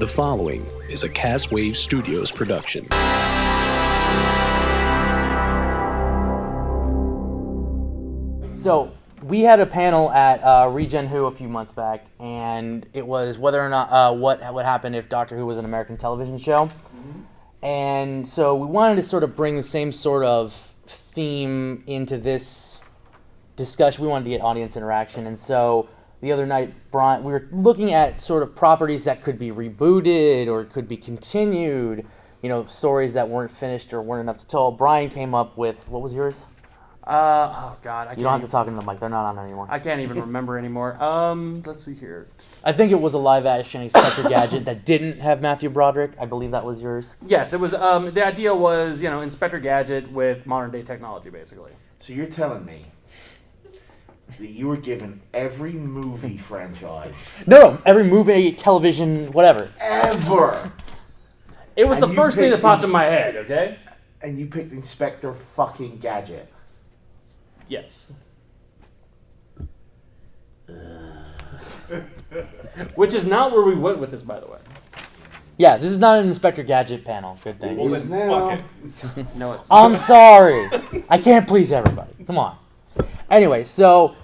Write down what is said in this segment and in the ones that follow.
The following is a Castwave Studios production. So, we had a panel at Regen Who a few months back, and it was whether or not what would happen if Doctor Who was an American television show. Mm-hmm. And so we wanted to sort of bring the same sort of theme into this discussion. We wanted to get audience interaction, and so the other night, Brian, we were looking at sort of properties that could be rebooted or could be continued, you know, stories that weren't finished or weren't enough to tell. Brian came up with, what was yours? Oh God, You don't have to talk into the mic. They're not on anymore. I can't even remember anymore. Let's see here. I think it was a live-action Inspector Gadget that didn't have Matthew Broderick. I believe that was yours. Yes, it was. The idea was, you know, Inspector Gadget with modern-day technology, basically. So you're telling me that you were given every movie franchise No, every movie, television, whatever. ever, It was And the you first thing that picked popped in my head. Okay. and you picked Inspector fucking Gadget. Yes. Which is not where we went with this, by the way. Yeah, this is not an Inspector Gadget panel. Good thing. Well, then fuck it. No, it's. I'm sorry. I can't please everybody. Come on. Anyway, so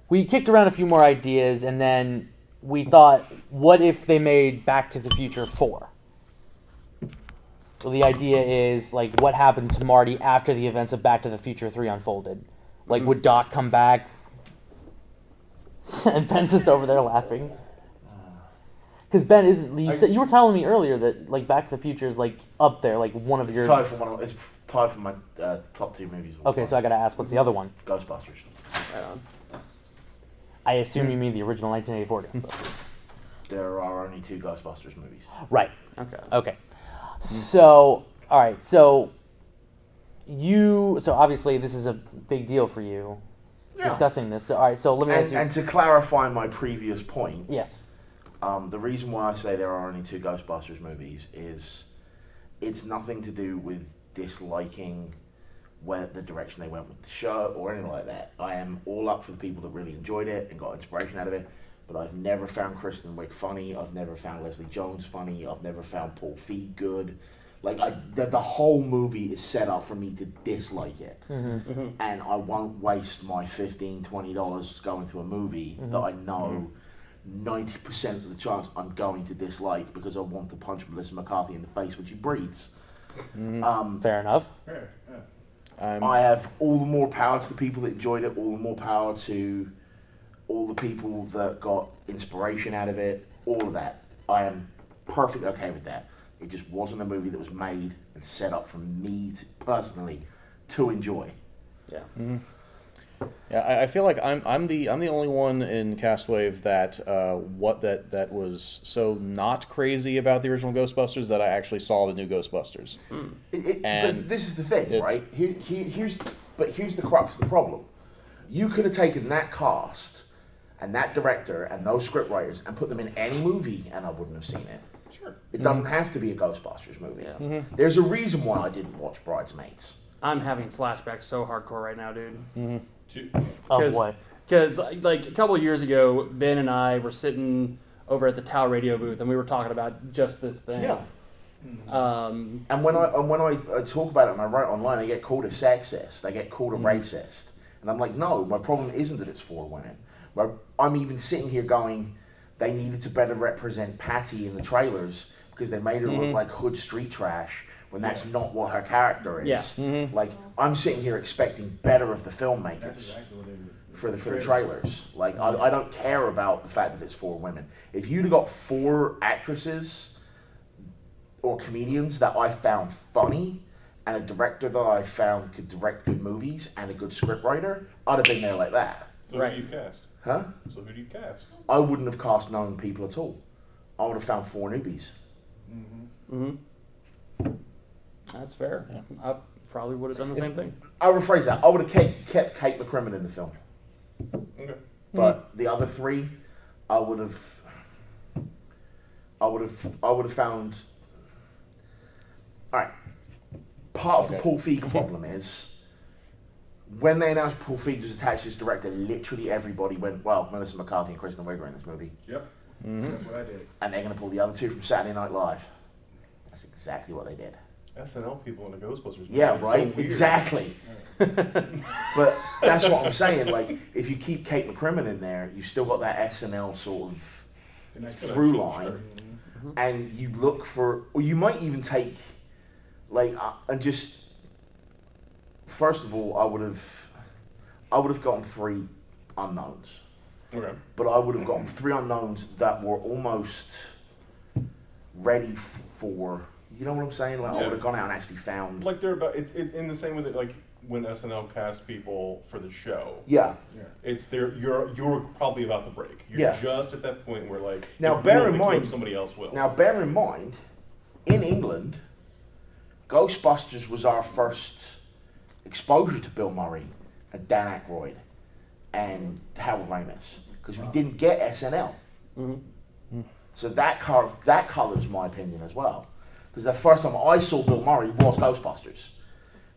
we kicked around a few more ideas, and then we thought, what if they made Back to the Future 4? So the idea is, like, what happened to Marty after the events of Back to the Future 3 unfolded? Like, would Doc come back? And Ben's just over there laughing. Because Ben isn't. You were telling me earlier that, like, Back to the Future is, like, up there, like, one of your. It's tied for my top two movies. Of all Okay, time. so I gotta ask, what's the other one? Ghostbusters. Right on. I assume you mean the original 1984 Ghostbusters. There are only two Ghostbusters movies. Right. Okay. Okay. So, all right. So obviously this is a big deal for you, discussing this. So, all right. So let me ask you. And to clarify my previous point, Yes. the reason why I say there are only two Ghostbusters movies is it's nothing to do with disliking where the direction they went with the show or anything like that. I am all up for the people that really enjoyed it and got inspiration out of it, but I've never found Kristen Wiig funny. I've never found Leslie Jones funny. I've never found Paul Feig good. Like, the whole movie is set up for me to dislike it. Mm-hmm. Mm-hmm. And I won't waste my $15, $20 going to a movie that I know 90% of the chance I'm going to dislike because I want to punch Melissa McCarthy in the face when she breathes. Fair enough. I have all the more power to the people that enjoyed it, all the more power to all the people that got inspiration out of it, all of that. I am perfectly okay with that. It just wasn't a movie that was made and set up for me personally to enjoy. Yeah. Mm-hmm. Yeah, I feel like I'm the only one in Castwave that that was so not crazy about the original Ghostbusters that I actually saw the new Ghostbusters. But this is the thing, right? Here's the crux of the problem. You could have taken that cast and that director and those scriptwriters and put them in any movie, and I wouldn't have seen it. Sure. It doesn't have to be a Ghostbusters movie. Yeah. Mm-hmm. There's a reason why I didn't watch Bridesmaids. I'm having flashbacks so hardcore right now, dude. Mm-hmm. Of what? Because, like, a couple of years ago, Ben and I were sitting over at the Tau radio booth, and we were talking about just this thing. Yeah. Um, And when I talk about it and I write online, I get called a sexist. I get called a racist. And I'm like, no, my problem isn't that it's for women. I'm even sitting here going, they needed to better represent Patty in the trailers because they made her look like hood street trash when that's not what her character is. Yeah. Mm-hmm. Like, I'm sitting here expecting better of the filmmakers for the trailers. Like, I don't care about the fact that it's for women. If you'd have got 4 actresses or comedians that I found funny and a director that I found could direct good movies and a good scriptwriter, I'd have been there like that. So Right. who do you cast? Huh? So who do you cast? I wouldn't have cast known people at all. I would have found 4 newbies. mhm. That's fair. I probably would have done the same thing. I'll rephrase that. I would have kept Kate McCrimmon in the film. Okay. But the other 3, I would have found. All right. Part of the Paul Feig problem is when they announced Paul Feig was attached as director, literally everybody went, "Well, Melissa McCarthy and Kristen Wiig are in this movie." Yep. That's what I did. And they're going to pull the other two from Saturday Night Live. That's exactly what they did. SNL people in the Ghostbusters movie. Yeah, It's so right? weird. Exactly. But that's what I'm saying. Like, if you keep Kate McCrimmon in there, you've still got that SNL sort of And that's what through I line. chose. And you look for, or you might even take, like, and just, first of all, I would have gotten 3 unknowns. Okay. But I would have gotten 3 unknowns that were almost ready for, you know what I'm saying? Like, I Yeah. would have gone out and actually found. Like they're about it's in the same way that like when SNL cast people for the show. Yeah. It's you're probably about to break. You're Yeah. just at that point where like Now, if bear you don't in think mind- somebody else will. Now, bear in mind, in England, Ghostbusters was our first exposure to Bill Murray and Dan Aykroyd and Harold Ramis, because we didn't get SNL. So that colours my opinion as well. Because the first time I saw Bill Murray was Ghostbusters.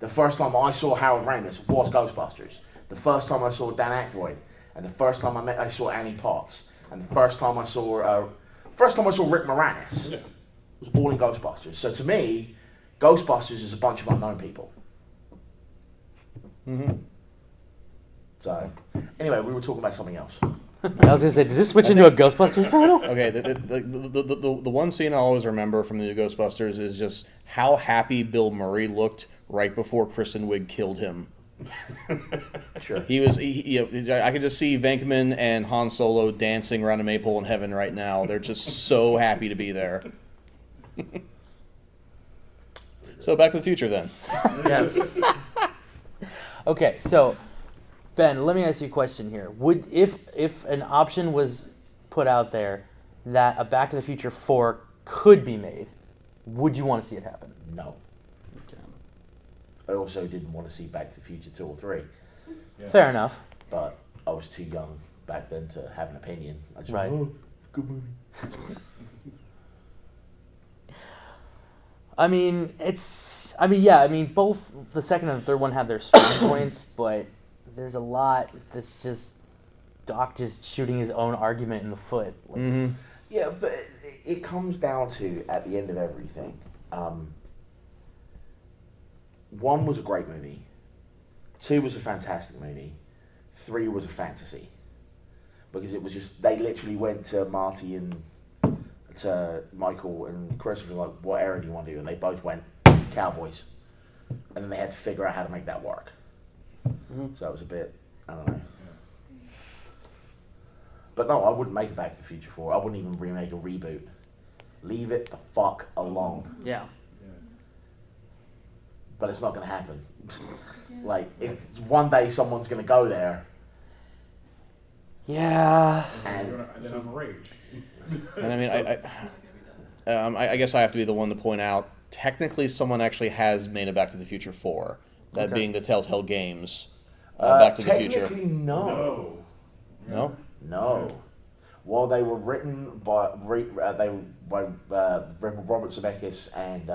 The first time I saw Harold Ramis was Ghostbusters. The first time I saw Dan Aykroyd, and the first time I saw Annie Potts, and the first time I saw Rick Moranis Yeah. was all in Ghostbusters. So to me, Ghostbusters is a bunch of unknown people. So anyway, we were talking about something else. I was gonna say, did this switch into a Ghostbusters panel? Okay, the one scene I always remember from the new Ghostbusters is just how happy Bill Murray looked right before Kristen Wiig killed him. Sure. He was, I could just see Venkman and Han Solo dancing around a maypole in heaven right now. They're just so happy to be there. So Back to the Future then. Yes. Okay, so Ben, let me ask you a question here. Would if an option was put out there that a Back to the Future 4 could be made, would you want to see it happen? No. I also didn't want to see Back to the Future 2 or 3, Fair enough. but I was too young back then to have an opinion. I just Right. went, oh, good movie. Both the second and the third one have their strong points, but there's a lot that's just Doc just shooting his own argument in the foot. Like, Yeah, but it comes down to, at the end of everything, 1 was a great movie, 2 was a fantastic movie, 3 was a fantasy. Because it was just, they literally went to Marty and to Michael and Christopher, like, what era do you want to do? And they both went, Cowboys. And then they had to figure out how to make that work. So it was a bit, I don't know. But no, I wouldn't make a Back to the Future 4. I wouldn't even remake a reboot. Leave it the fuck alone. Yeah. But it's not going to happen. Like, one day someone's going to go there. yeah. And then I'm rage. And I mean, I guess I have to be the one to point out, technically someone actually has made a Back to the Future 4. That being the Telltale Games Back to the Future. technically, no. No? No. Well, they were written by Robert Zemeckis and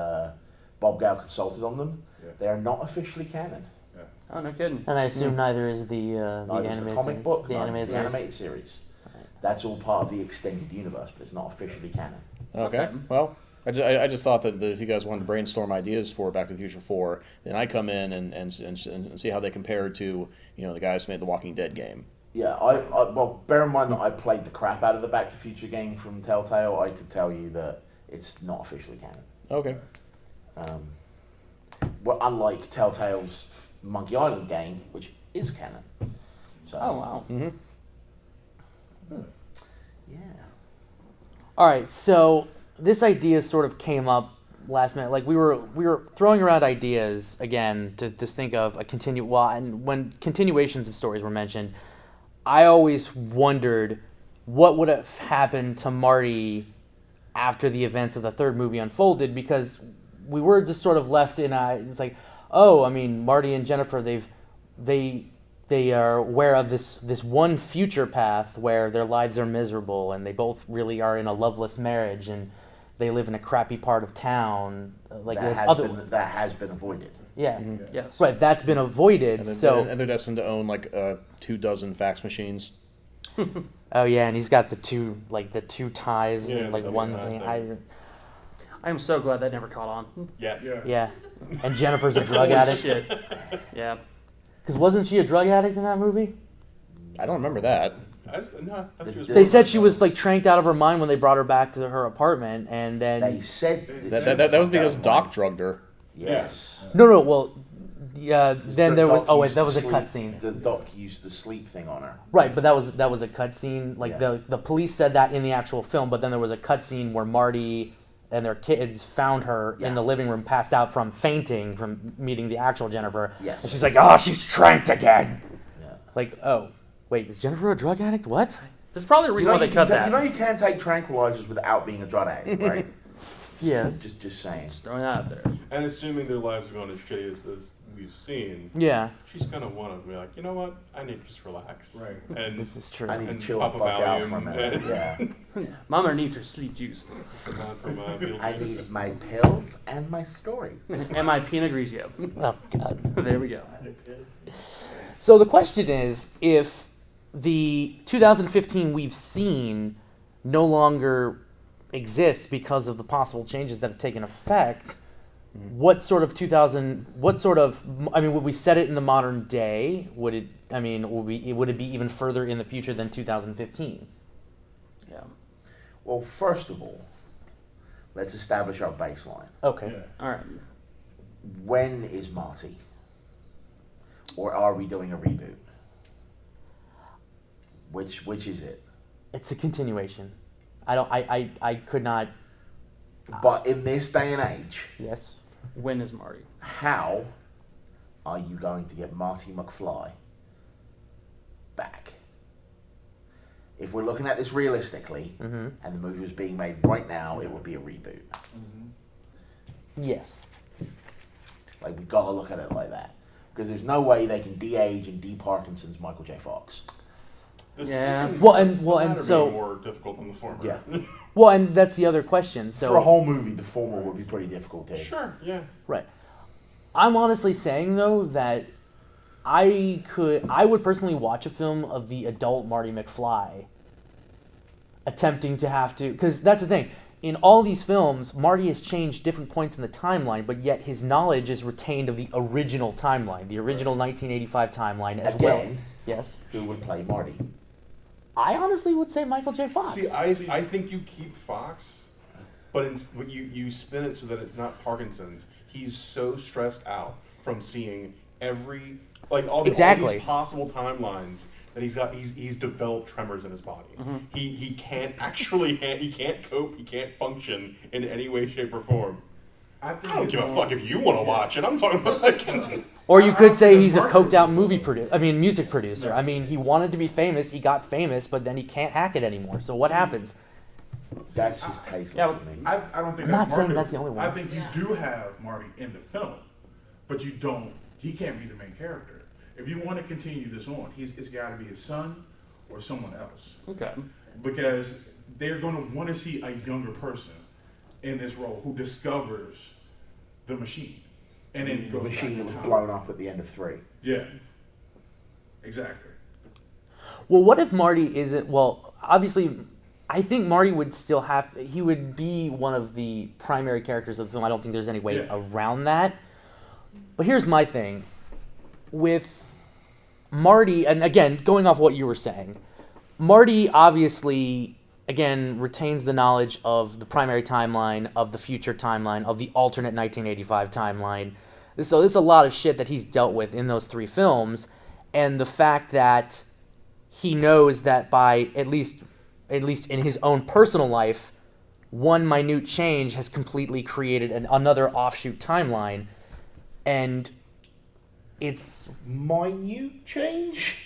Bob Gale consulted on them. Yeah. They are not officially canon. Oh, no kidding. And I assume neither is the Neither is animated the comic series. book, The neither is animated the series. animated series. That's all part of the extended universe, but it's not officially canon. Okay. Well, I just thought that if you guys wanted to brainstorm ideas for Back to the Future 4, then I come in and see how they compare to, the guys who made the Walking Dead game. Yeah, well, bear in mind that I played the crap out of the Back to the Future game from Telltale. I could tell you that it's not officially canon. Okay. Well, unlike Telltale's Monkey Island game, which is canon. So, Oh, wow. yeah. All right, so this idea sort of came up last minute. Like we were throwing around ideas again to just think of a and when continuations of stories were mentioned, I always wondered what would have happened to Marty after the events of the third movie unfolded, because we were just sort of left in it's like, oh, I mean, Marty and Jennifer, they are aware of this one future path where their lives are miserable and they both really are in a loveless marriage and they live in a crappy part of town. Like that has been avoided. Yeah. Yes. Right, that's been avoided. And so they're destined to own like 24 fax machines. Oh yeah, and he's got the two ties Yeah, and like the one double thing. tie I am so glad that never caught on. Yeah. Yeah, and Jennifer's a drug addict. Shit. Yeah. Because wasn't she a drug addict in that movie? I don't remember that. I thought she was They said she was like tranked out of her mind when they brought her back to her apartment, and then They said That was because Doc drugged her. Yes. no, well, yeah. Then The there was doc wait, used that the was a sleep- cutscene. The doc used the sleep thing on her. Right, but that was a cutscene. Like Yeah. the police said that in the actual film, but then there was a cutscene where Marty and their kids found her in Yeah. the living room, passed out from fainting from meeting the actual Jennifer. Yes. And she's like, "Oh, she's tranked again." Yeah. Like, oh, wait, is Jennifer a drug addict? What? There's probably a reason why they cut that. You know you can take tranquilizers without being a drug addict, right? Yes. Just saying. Just throwing that out there. And assuming their lives are going as shitty as this we've seen, Yeah, she's gonna want to be like, you know what? I need to just relax. Right. And this is true. I need to And chill the pop a fuck out for a Valium minute. and- Yeah. Mama needs her sleep juice. from I Beetlejuice. need my pills and my stories. And my Pinot Grigio. Oh God. There we go. So the question is, if the 2015 we've seen no longer exists because of the possible changes that have taken effect, what sort of would we set it in the modern day? Would it, would it be even further in the future than 2015? Yeah. Well, first of all, let's establish our baseline. Okay. Yeah. All right. When is Marty? Or are we doing a reboot? Which is it? It's a continuation. I could not, But in this day and age, yes. When is Marty? how are you going to get Marty McFly back? If we're looking at this realistically, and the movie was being made right now, it would be a reboot. Yes. Like, we gotta look at it like that. Because there's no way they can de-age and de-Parkinson's Michael J. Fox. This Yeah. is- Well, and the latter so- being more difficult than the former. Yeah. Well, and that's the other question. So For a whole movie, the former would be pretty difficult to. Sure. Yeah. Right. I'm honestly saying though that I would personally watch a film of the adult Marty McFly attempting to have to, because that's the thing. In all these films, Marty has changed different points in the timeline, but yet his knowledge is retained of the original timeline, the original 1985 timeline as well. Again, Yes. who would play Marty? I honestly would say Michael J. Fox. See, I think you keep Fox, but you spin it so that it's not Parkinson's. He's so stressed out from seeing all Exactly. these possible timelines that he's developed tremors in his body. He can't he can't cope, he can't function in any way, shape, or form. I don't give a fuck if you want to watch it. I'm talking about like, Or you could say think he's a Mark coked would out be. music producer. I mean, he wanted to be famous, he got famous, but then he can't hack it anymore. So what happens? That's just tasteless Yeah, to me. I don't think I'm not that's saying Marty. that's the only one. I think you do have Marty in the film, but you don't. He can't be the main character. If you want to continue this on, it's got to be his son or someone else, Okay. because they're going to want to see a younger person in this role who discovers the machine, and then The goes back machine in that was time. blown up at the end of 3. Yeah, exactly. Well, what if Marty isn't? Well, obviously, I think Marty would still have. He would be one of the primary characters of the film. I don't think there's any way Yeah. around that. But here's my thing with Marty, and again, going off what you were saying, Marty obviously, again, retains the knowledge of the primary timeline, of the future timeline, of the alternate 1985 timeline. So there's a lot of shit that he's dealt with in those 3 films, and the fact that he knows that by at least in his own personal life, one minute change has completely created another offshoot timeline, and it's Minute change?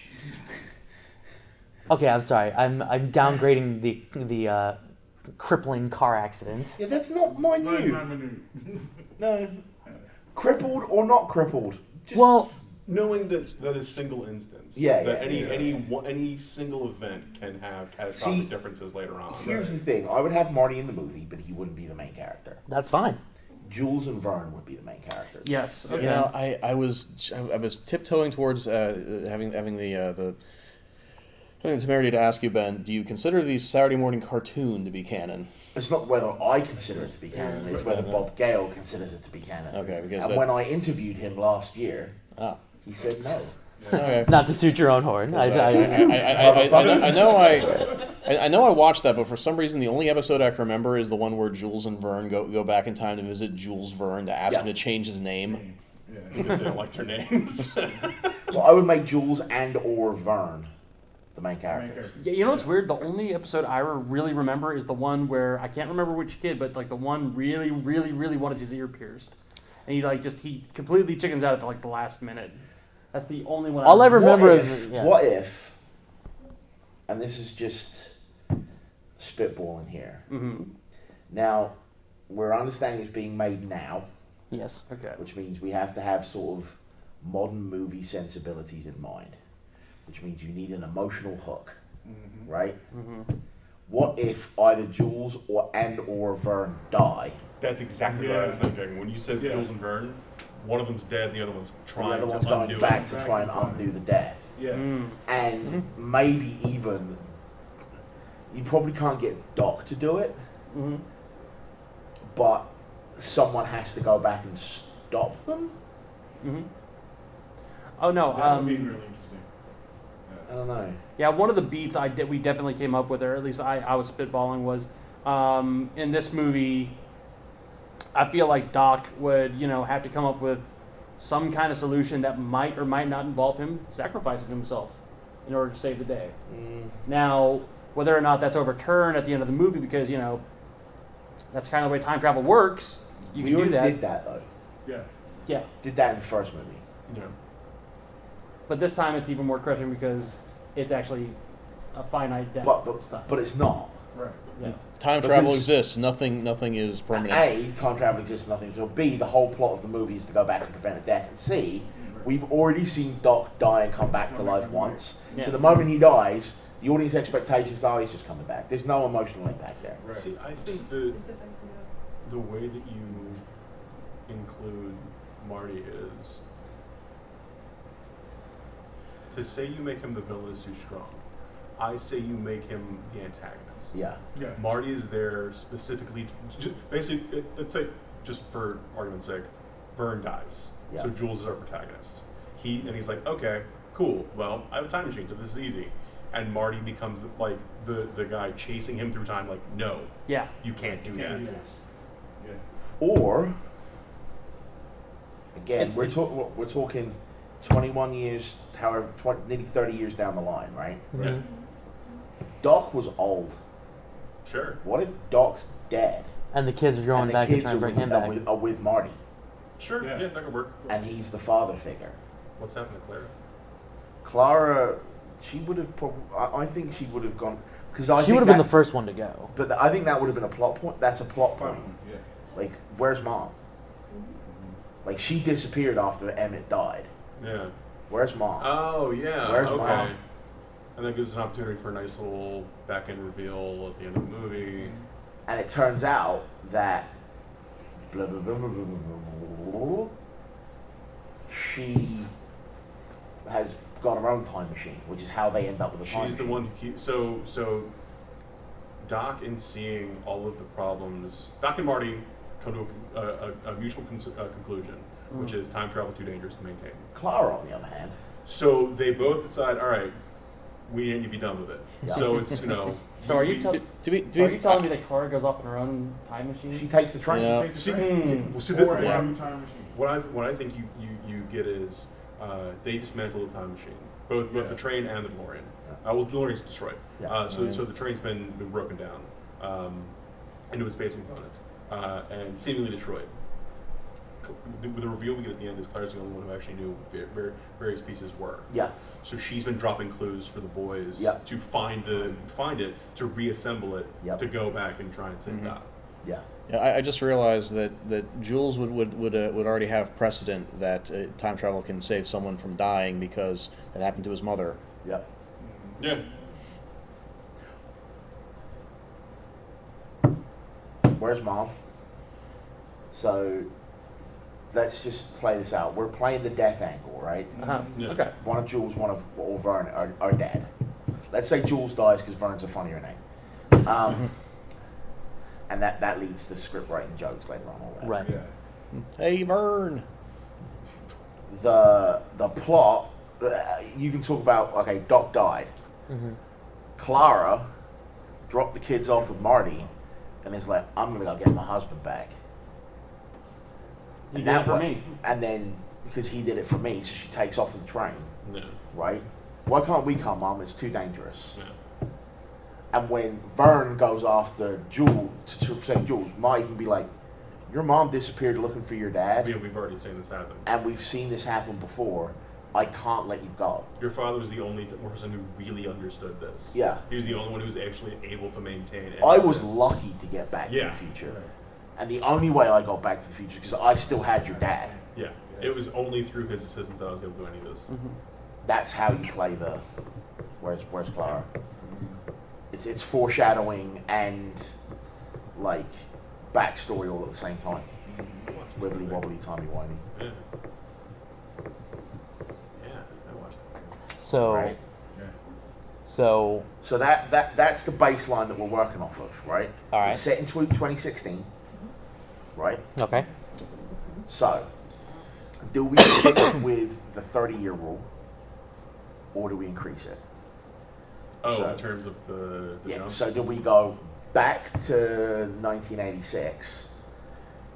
okay. I'm sorry. I'm downgrading the crippling car accident. Yeah, that's not Nine minute. minute. No. Crippled or not crippled? Just Well, knowing that is single instance. Yeah, That yeah, any single event can have catastrophic See, differences later on. here's the thing. I would have Marty in the movie, but he wouldn't be the main character. that's fine. Jules and Vern would be the main characters. Yes. Okay. You know, I was tiptoeing towards having the I think it's to ask you, Ben, do you consider the Saturday morning cartoon to be canon? It's not whether I consider it to be canon, it's whether Bob Gale considers it to be canon. Okay, because and when I interviewed him last year, he said no. Okay. Not to toot your own horn. I know I watched that, but for some reason the only episode I can remember is the one where Jules and Vern go back in time to visit Jules Verne to ask him to change his name. Because they don't like their names. Well, I would make Jules and or Vern the main characters. Yeah, you know what's weird? The only episode I really remember is the one where I can't remember which kid, but like the one really wanted his ear pierced, and he completely chickens out at the last minute. That's the only one. All I remember is what if, and this is just spitballing here. Mm-hmm. Now, we're understanding it's being made now. Yes. Okay. Which means we have to have sort of modern movie sensibilities in mind. Which means you need an emotional hook, right? Mm-hmm. What if either Jules or Vern die? That's exactly what I was thinking. When you said Jules and Vern, one of them's dead, the other one's trying the other one's to undo going back it. to try and undo the death. Yeah. And maybe even, you probably can't get Doc to do it, but someone has to go back and stop them? Oh no. That would be really interesting. I don't know. Yeah, one of the beats we definitely came up with, or at least I was spitballing, was in this movie, I feel like Doc would, have to come up with some kind of solution that might or might not involve him sacrificing himself in order to save the day. Now, whether or not that's overturned at the end of the movie, because, that's kind of the way time travel works, you can do that. We did that, though. Yeah. Yeah. Did that in the first movie. Yeah. But this time it's even more crushing because it's actually a finite death. But it's not. Right. Yeah. Time travel exists. Nothing is permanent. A, time travel exists, nothing. So B, the whole plot of the movie is to go back and prevent a death. And C, we've already seen Doc die and come back to life once. Yeah. So the moment he dies, the audience expectations are he's just coming back. There's no emotional impact there. Right. See, I think the way that you include Marty is to say you make him the villain is too strong. I say you make him the antagonist. Yeah. Yeah. Marty is there specifically, basically, let's say, just for argument's sake, Vern dies. Yeah. So Jules is our protagonist. He's like, okay, cool, well, I have a time machine, so this is easy. And Marty becomes like the guy chasing him through time, like, no, Yeah. you can't do that. Yeah. Or, again, we're talking 21 years, however, nearly 30 years down the line, right? Yeah. Doc was old. Sure. What if Doc's dead? And the kids are going and the back and kids trying to bring him are back. with Marty, Sure, Yeah. yeah, that could work. and he's the father figure. What's happened to Clara? Clara, she would have probably. I think she would have gone because She would have been the first one to go. But I think that would have been a plot point. That's a plot point. Yeah. Like, where's Mom? Like, she disappeared after Emmett died. Yeah. Where's Mom? Oh, yeah. Where's okay. Mom? And that gives us an opportunity for a nice little back end reveal at the end of the movie. And it turns out that blah, blah, blah, blah, blah, blah, blah, blah, she has got her own time machine, which is how they end up with the time She's the machine. one who keeps. So Doc, in seeing all of the problems, Doc and Marty come to a mutual conclusion, which is time travel too dangerous to maintain. Clara, on the other hand, So they both decide, all right, we need to be done with it. Yeah. So it's So are you, we- are you telling me that Clara goes off on her own time machine? she takes the train. Yeah. Take the See, train. well, see, Or a what, new time machine. what I think you get is they dismantle the time machine, both the train and the DeLorean. Well, DeLorean's destroyed. Yeah. So the train's been broken down into its basic components and seemingly destroyed. The reveal we get at the end is Claire's the only one who actually knew where various pieces were. Yeah. So she's been dropping clues for the boys Yep. to find it, to reassemble it, Yep. to go back and try and save Doc. Yeah. Yeah, I just realized that Jules would already have precedent that time travel can save someone from dying because it happened to his mother. Yep. Yeah. Where's Mom? So let's just play this out. We're playing the death angle, right? Uh-huh. Yeah. Okay. One of Jules, one of Vern are dead. let's say Jules dies because Vern's a funnier name. And that leads to script writing jokes later on. All that. Right. Yeah. Hey, Vern. The plot, you can talk about, okay, Doc died. Clara dropped the kids off with Marty and is like, I'm going to go get my husband back. You And did it that for wa- me. And then, because he did it for me, so she takes off on the train, Yeah. right? Why can't we come, Mom? It's too dangerous. Yeah. And when Vern goes after Jules, to save Jules, Marty can be like, your mom disappeared looking for your dad, Yeah, we've already seen this happen. and we've seen this happen before. I can't let you go. Your father was the only person who really understood this. Yeah. He was the only one who was actually able to maintain any I of was this. lucky to get back to Yeah. the future. And the only way I got back to the future is because I still had your dad. Yeah. It was only through his assistance I was able to do any of this. That's how you play the where's Clara? It's foreshadowing and like backstory all at the same time. Wibbly wobbly, timey wimey. Yeah. Yeah, I watched it. So, Right. so So that's the baseline that we're working off of, right? All right. It's set in 2016, right? okay. So, do we stick with the 30-year rule, or do we increase it? Oh, So- in terms of the Yeah. jump? So do we go back to 1986,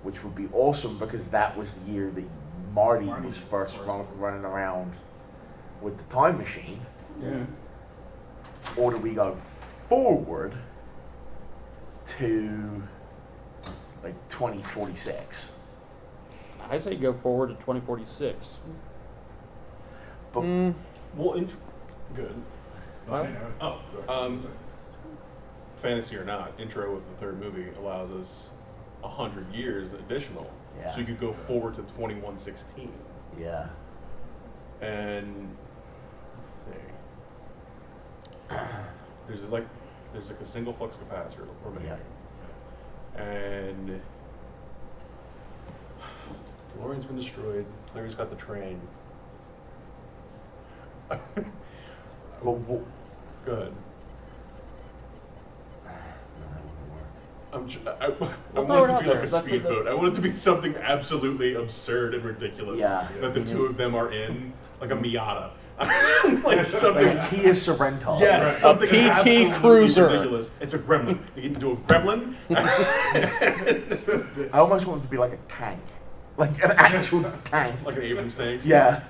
which would be awesome because that was the year that Marty was first running around with the time machine, Yeah. or do we go forward to like 2046? I say go forward to 2046. But Well, good. Oh, Fantasy or not, intro of the third movie allows us 100 years additional. Yeah. So you could go forward to 2116. yeah, And let's see. There's like a single flux capacitor remaining. And DeLorean's been destroyed. Larry's got the train. but what? Good. I I'll want throw it it to out be like there. a That's speedboat. I want it to be something absolutely absurd and ridiculous. Yeah. That the two of them are in, like a Miata. Like something. Like Kia Sorento. Yes, something PT absolutely Cruiser. ridiculous. It's a gremlin. You get into a gremlin. I almost want it to be like a tank, like an actual tank. Like an Abrams tank. Yeah,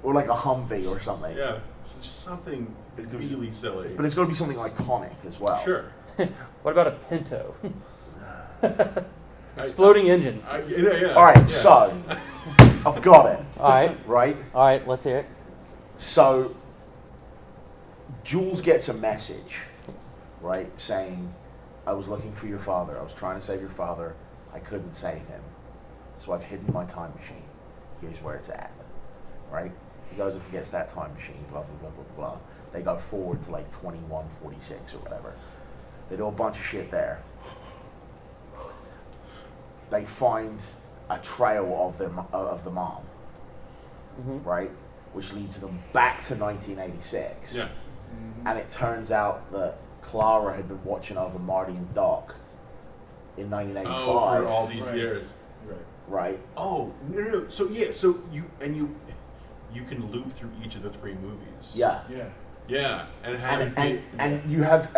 or like a Humvee or something. Yeah. It's just something really silly. But it's got to be something iconic as well. Sure. What about a Pinto? Exploding engine. Yeah. All right, yeah. so I've got it. All right. Right. All right. Let's hear it. So Jules gets a message, right, saying, "I was looking for your father. I was trying to save your father. I couldn't save him, so I've hidden my time machine. Here's where it's at." Right. He goes and forgets that time machine. Blah blah blah blah blah. They go forward to like 2146 or whatever. They do a bunch of shit there. They find a trail of the mom, right, which leads them back to 1986. Yeah. And it turns out that Clara had been watching over Marty and Doc in 1985. Oh, for all these Right. years. Right. Oh no. So yeah. So you can loop through each of the three movies. Yeah. Yeah. Yeah. And have And you have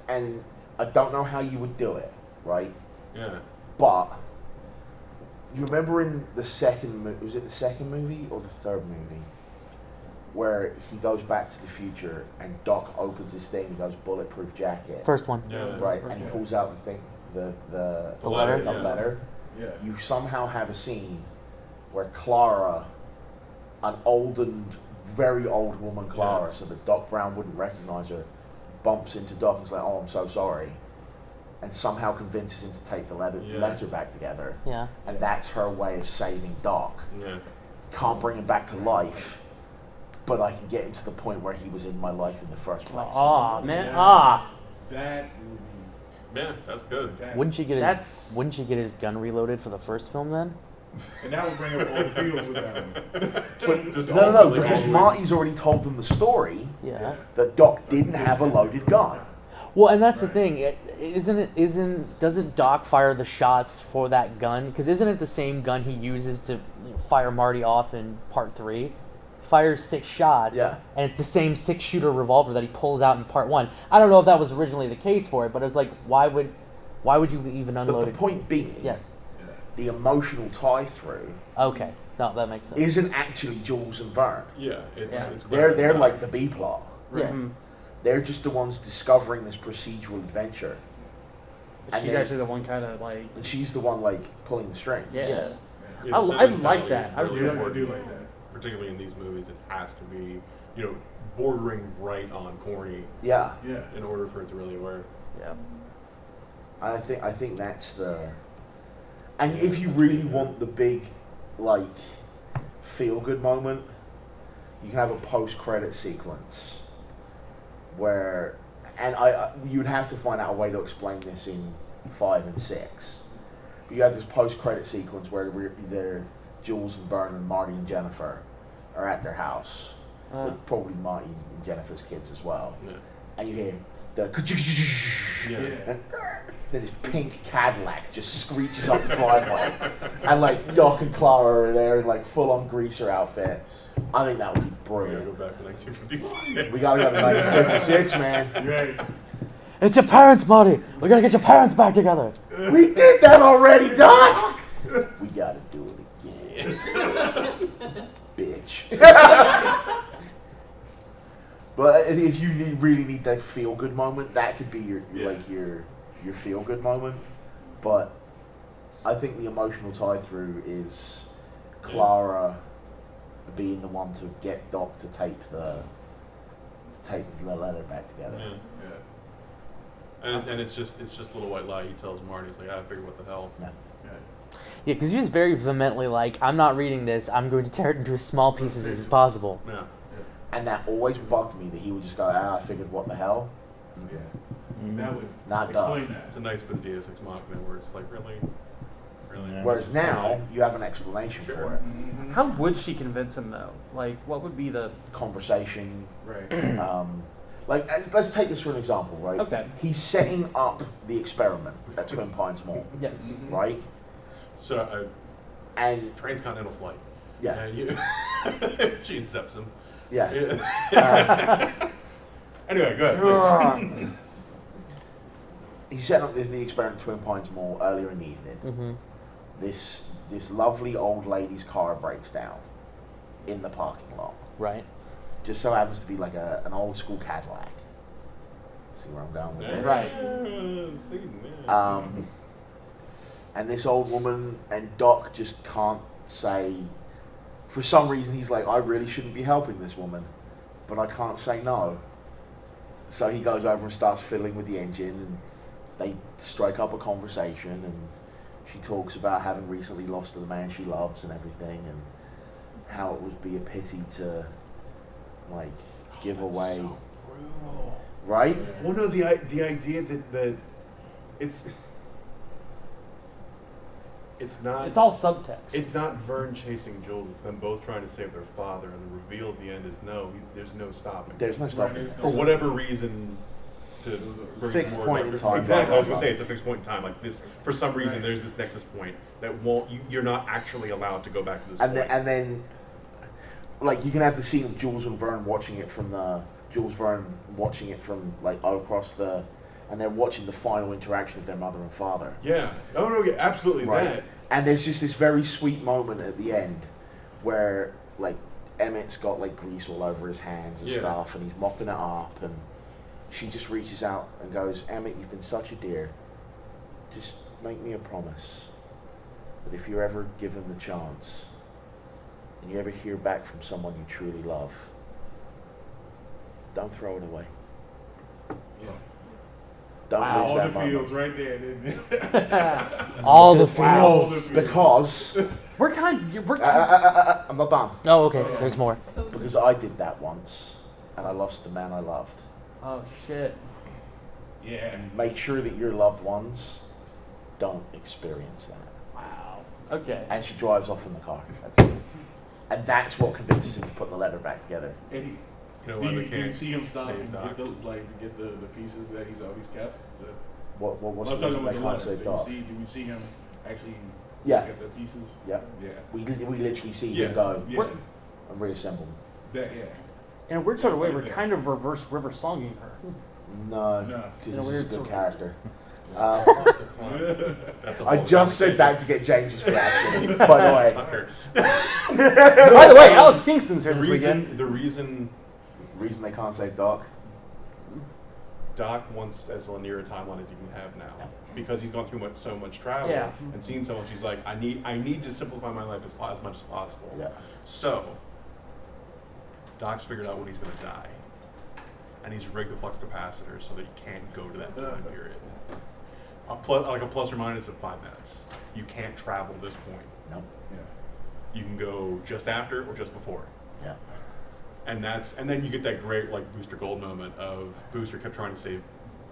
and I don't know how you would do it, right? yeah. But you remember in the second movie, was it the second movie or the third movie, where he goes back to the future and Doc opens his thing and goes bulletproof jacket, First one. Yeah. right? And he pulls out the thing, the letter? the Yeah. letter. Yeah. You somehow have a scene where Clara, an old and very old woman, Clara, Yeah. so that Doc Brown wouldn't recognize her, bumps into Doc and is like, "Oh, I'm so sorry," and somehow convinces him to take the Yeah. letter back together. Yeah. And that's her way of saving Doc. Yeah. Can't bring him back to life, but I can get him to the point where he was in my life in the first place. Ah, man. Yeah. Ah. That movie. Yeah. That's good. That, Wouldn't you get his That's- Wouldn't you get his gun reloaded for the first film then? And that would bring up all the feels with that one. Just No, all because silly. Marty's already told them the story Yeah. that Doc didn't have a loaded gun. Well, and that's the thing. Doesn't Doc fire the shots for that gun? Because isn't it the same gun he uses to fire Marty off in Part 3? He fires 6 shots, Yeah. and it's the same 6-shooter revolver that he pulls out in Part 1. I don't know if that was originally the case for it, but it's like, why would you even But unload the it? point being, Yes. the emotional tie through Okay. No, that makes sense. isn't actually Jules and Vern. Yeah, it's Yeah. it's They're like the B plot. Yeah. Mhm. They're just the ones discovering this procedural adventure, But And she's then- actually the one kind of like. and she's the one like pulling the strings. Yeah. Yeah. Yeah, I the like sentimentality that. is I really Yeah, I important, do like that. particularly in these movies. It has to be, bordering right on corny Yeah. Yeah. in order for it to really work. Yeah. I think that's the. And if you really want the big, like, feel good moment, you can have a post credit sequence where, and you would have to find out a way to explain this in 5 and 6. You have this post credit sequence where they're Jules and Vern and Marty and Jennifer are at their house, with probably Marty and Jennifer's kids as well, Yeah. and you hear the. Yeah. And then this pink Cadillac just screeches up the driveway, and like Doc and Clara are there in like full-on greaser outfit. I think that would be We gotta brilliant. go back to 1956. We gotta go to 1956, man. Right. It's your parents, Marty. We gotta get your parents back together. We did that already, Doc. We gotta do it again, bitch. But if you really need that feel-good moment, that could be your feel-good moment. But I think the emotional tie-through is Clara being the one to get Doc to tape the leather back together. Yeah. Yeah. And it's just little white lie. He tells Marty, he's like, I figured what the hell. Yeah. Yeah, because he was very vehemently like, I'm not reading this. I'm going to tear it into as small pieces as possible. Yeah. And that always bugged me that he would just go, I figured what the hell. Yeah. That would Not explain done. that. It's a nice bit of Deus Ex Machina where it's like, really? Yeah. Whereas now, you have an explanation for it. Mhm. How would she convince him though? Like, what would be the? Conversation. Right. Let's take this for an example, right? Okay. He's setting up the experiment at Twin Pines Mall, Yes. right? So, And, transcontinental flight. yeah, And she incepts him. yeah. Anyway, go ahead, please. He's setting up the experiment at Twin Pines Mall earlier in the evening. Mm-hmm. This lovely old lady's car breaks down in the parking lot. Right. Just so happens to be like an old school Cadillac. See where I'm going with this? Right. And this old woman and Doc just can't say. For some reason, he's like, I really shouldn't be helping this woman, but I can't say no. So he goes over and starts fiddling with the engine, and they strike up a conversation, and she talks about having recently lost the man she loves and everything, and how it would be a pity to, like, give away. So brutal. Right? Well, no, the idea that it's not. It's all subtext. It's not Vern chasing Jules. It's them both trying to save their father, and the reveal at the end is no. There's no stopping. There's no stopping Right. For this. whatever reason, to bring Fixed some more point in dark- time, Exactly. blah, I was blah, gonna say blah. it's a fixed point in time. Like this, for some reason, Right. there's this nexus point that won't. You're not actually allowed to go back to this And point. then, like, you can have the scene of Jules and Vern watching it from like across the, and they're watching the final interaction of their mother and father. yeah. Oh no. Yeah. Absolutely. Right. That. And there's just this very sweet moment at the end where, like, Emmett's got like grease all over his hands and Yeah. stuff, and he's mopping it up, and she just reaches out and goes, Emmett, you've been such a dear. Just make me a promise that if you're ever given the chance and you ever hear back from someone you truly love, don't throw it away. Yeah. Don't Wow. lose All that the moment. feels right there, didn't it? All the All the feels. feels. Because We're kind. I'm not done. Oh, okay. There's more. Because I did that once, and I lost the man I loved. Oh shit. Yeah. Make sure that your loved ones don't experience that. Wow. Okay. And she drives off in the car. That's it. And that's what convinces him to put the letter back together. And You know do why they you can't see him stop save and Doc? get the pieces that he's always kept? What's I'm the talking reason they about the can't letter. save Do Doc? we see him actually Yeah. get the pieces? Yeah. Yeah. We literally see Yeah. him go Yeah. and reassemble them. Yeah. In a weird sort of way, we're Yeah. kind of reverse river songing her. No, No. because In a this is a weird good sort of- character. That's a I whole just said that to get James's reaction, by the way. Fucker. By the way, Alex Kingston's here The this weekend. reason Reason they can't save Doc. Doc wants as linear a timeline as he can have now, because he's gone through so much travel Yeah. and seen so much. He's like, I need to simplify my life as much as possible. Yeah. So, Doc's figured out when he's going to die, and he's rigged the flux capacitor so that you can't go to that time period. Like a plus or minus of 5 minutes. You can't travel this point. No. You can go just after or just before. Yeah. And then you get that great like Booster Gold moment of Booster kept trying to save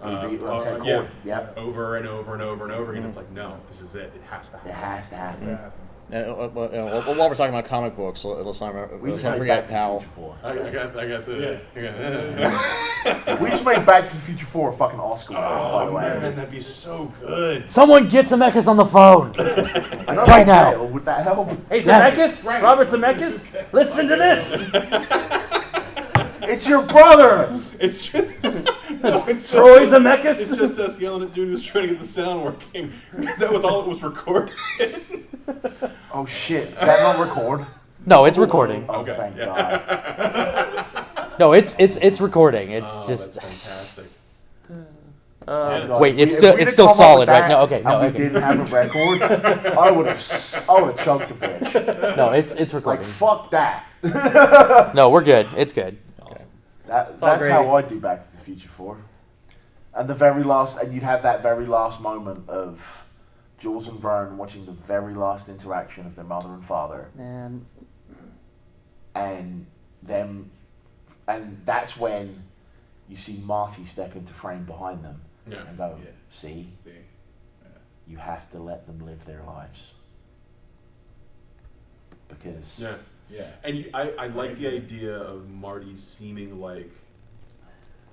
Ted yeah, Cord. Yeah. over and over and over and over again. It's like, no, this is it. It has to happen. It has to happen. Yeah. While we're talking about comic books, let's not We forget Back to the how. Future 4. I got the. We just made Back to the Future 4 a fucking Oscar winner, by the Oh way. man, that'd be so good. Someone get Zemeckis on the phone. I know Right now. Dale, would that help? Hey, Yes. Zemeckis? Robert Zemeckis? Listen to this! It's your brother! It's just, no, it's just Troy Zemeckis? It's just us yelling at dude who's trying to get the sound working because that was all it was recorded. Oh shit, that not record? No, it's recording. Oh, Okay, thank yeah. God. No, it's recording. It's Oh, just. that's fantastic. God, Wait, if it's we- still- if we'd it's have still come up solid, with right? that No, okay, no, and we okay. didn't have a record, I would have choked the bitch. No, it's Like recording. fuck that. No, we're good. It's good. That's all great. how I do Back to the Future 4. And you'd have that very last moment of Jules and Vern watching the very last interaction of their mother and father, Man. and that's when you see Marty step into frame behind them Yeah. and go, Yeah. see, Yeah. you have to let them live their lives. Because Yeah. Yeah. And I like the idea of Marty seeming like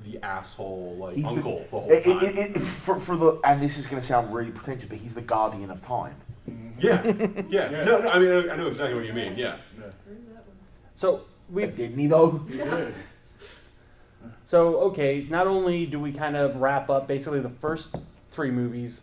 the asshole, like he's uncle the whole time. for the, and this is going to sound really pretentious, but he's the guardian of time. Yeah. No, I mean, I know exactly what you mean. Yeah. So, we've. Didn't he though? Yeah. So, okay, not only do we kind of wrap up basically the first 3 movies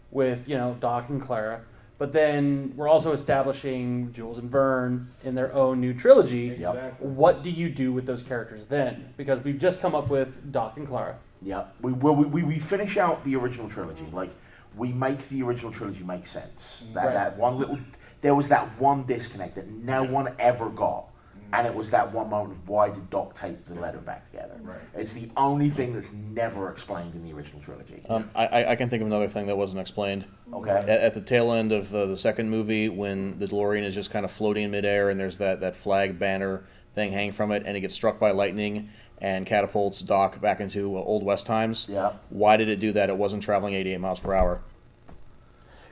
with, Doc and Clara, but then we're also establishing Jules and Vern in their own new trilogy. Exactly. What do you do with those characters then? Because we've just come up with Doc and Clara. Yeah, we finish out the original trilogy. Like, we make the original trilogy make sense. That one little, there was that one disconnect that no one ever got, and it was that one moment of why did Doc tape the letter back together? Right. It's the only thing that's never explained in the original trilogy. I can think of another thing that wasn't explained. Okay. At the tail end of the second movie, when the DeLorean is just kind of floating in midair, and there's that flag banner thing hanging from it, and it gets struck by lightning and catapults Doc back into Old West times. Yeah. Why did it do that? It wasn't traveling 88 miles per hour.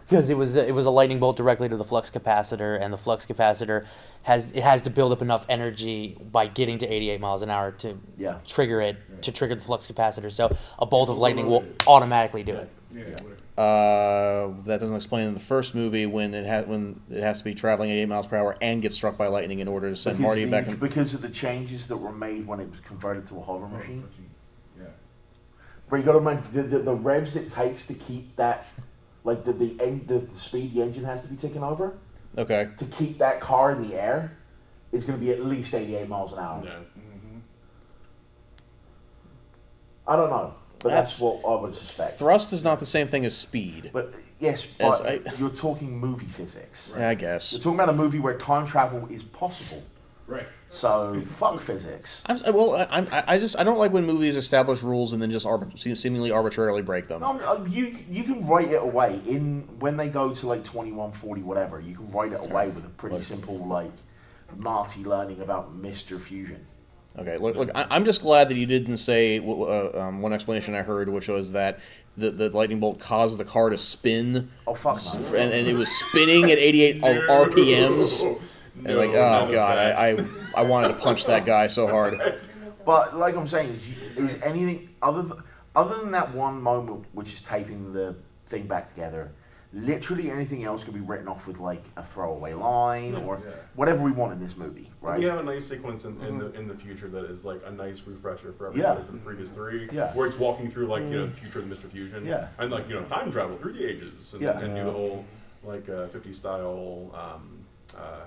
Because it was a lightning bolt directly to the flux capacitor, and the flux capacitor has to build up enough energy by getting to 88 miles an hour to trigger it, to trigger the flux capacitor. So a bolt of lightning will automatically do it. That doesn't explain in the first movie when it has to be traveling 88 miles per hour and gets struck by lightning in order to send Marty back in. Because of the changes that were made when it was converted to a hover machine. Yeah. But you got to remember the revs it takes to keep that, like the speed the engine has to be ticking over. Okay. To keep that car in the air is going to be at least 88 miles an hour. Yeah. I don't know, but that's what I would suspect. Thrust is not the same thing as speed. But yes, but you're talking movie physics. Yeah, I guess. You're talking about a movie where time travel is possible. Right. So fuck physics. I don't like when movies establish rules and then just seemingly arbitrarily break them. You can write it away when they go to like 2140 whatever. You can write it away with a pretty simple like Marty learning about Mr. Fusion. Okay, look. I'm just glad that you didn't say one explanation I heard, which was that the lightning bolt caused the car to spin, Oh fuck! and it was spinning at 88 RPMs. And like, oh god, I wanted to punch that guy so hard. But like I'm saying, is anything other than that one moment, which is taping the thing back together? Literally anything else could be written off with like a throwaway line or whatever we want in this movie, right? We have a nice sequence in the future that is like a nice refresher for everybody from the previous three, where it's walking through like the future of Mr. Fusion, and like time travel through the ages, and do the whole like 50 style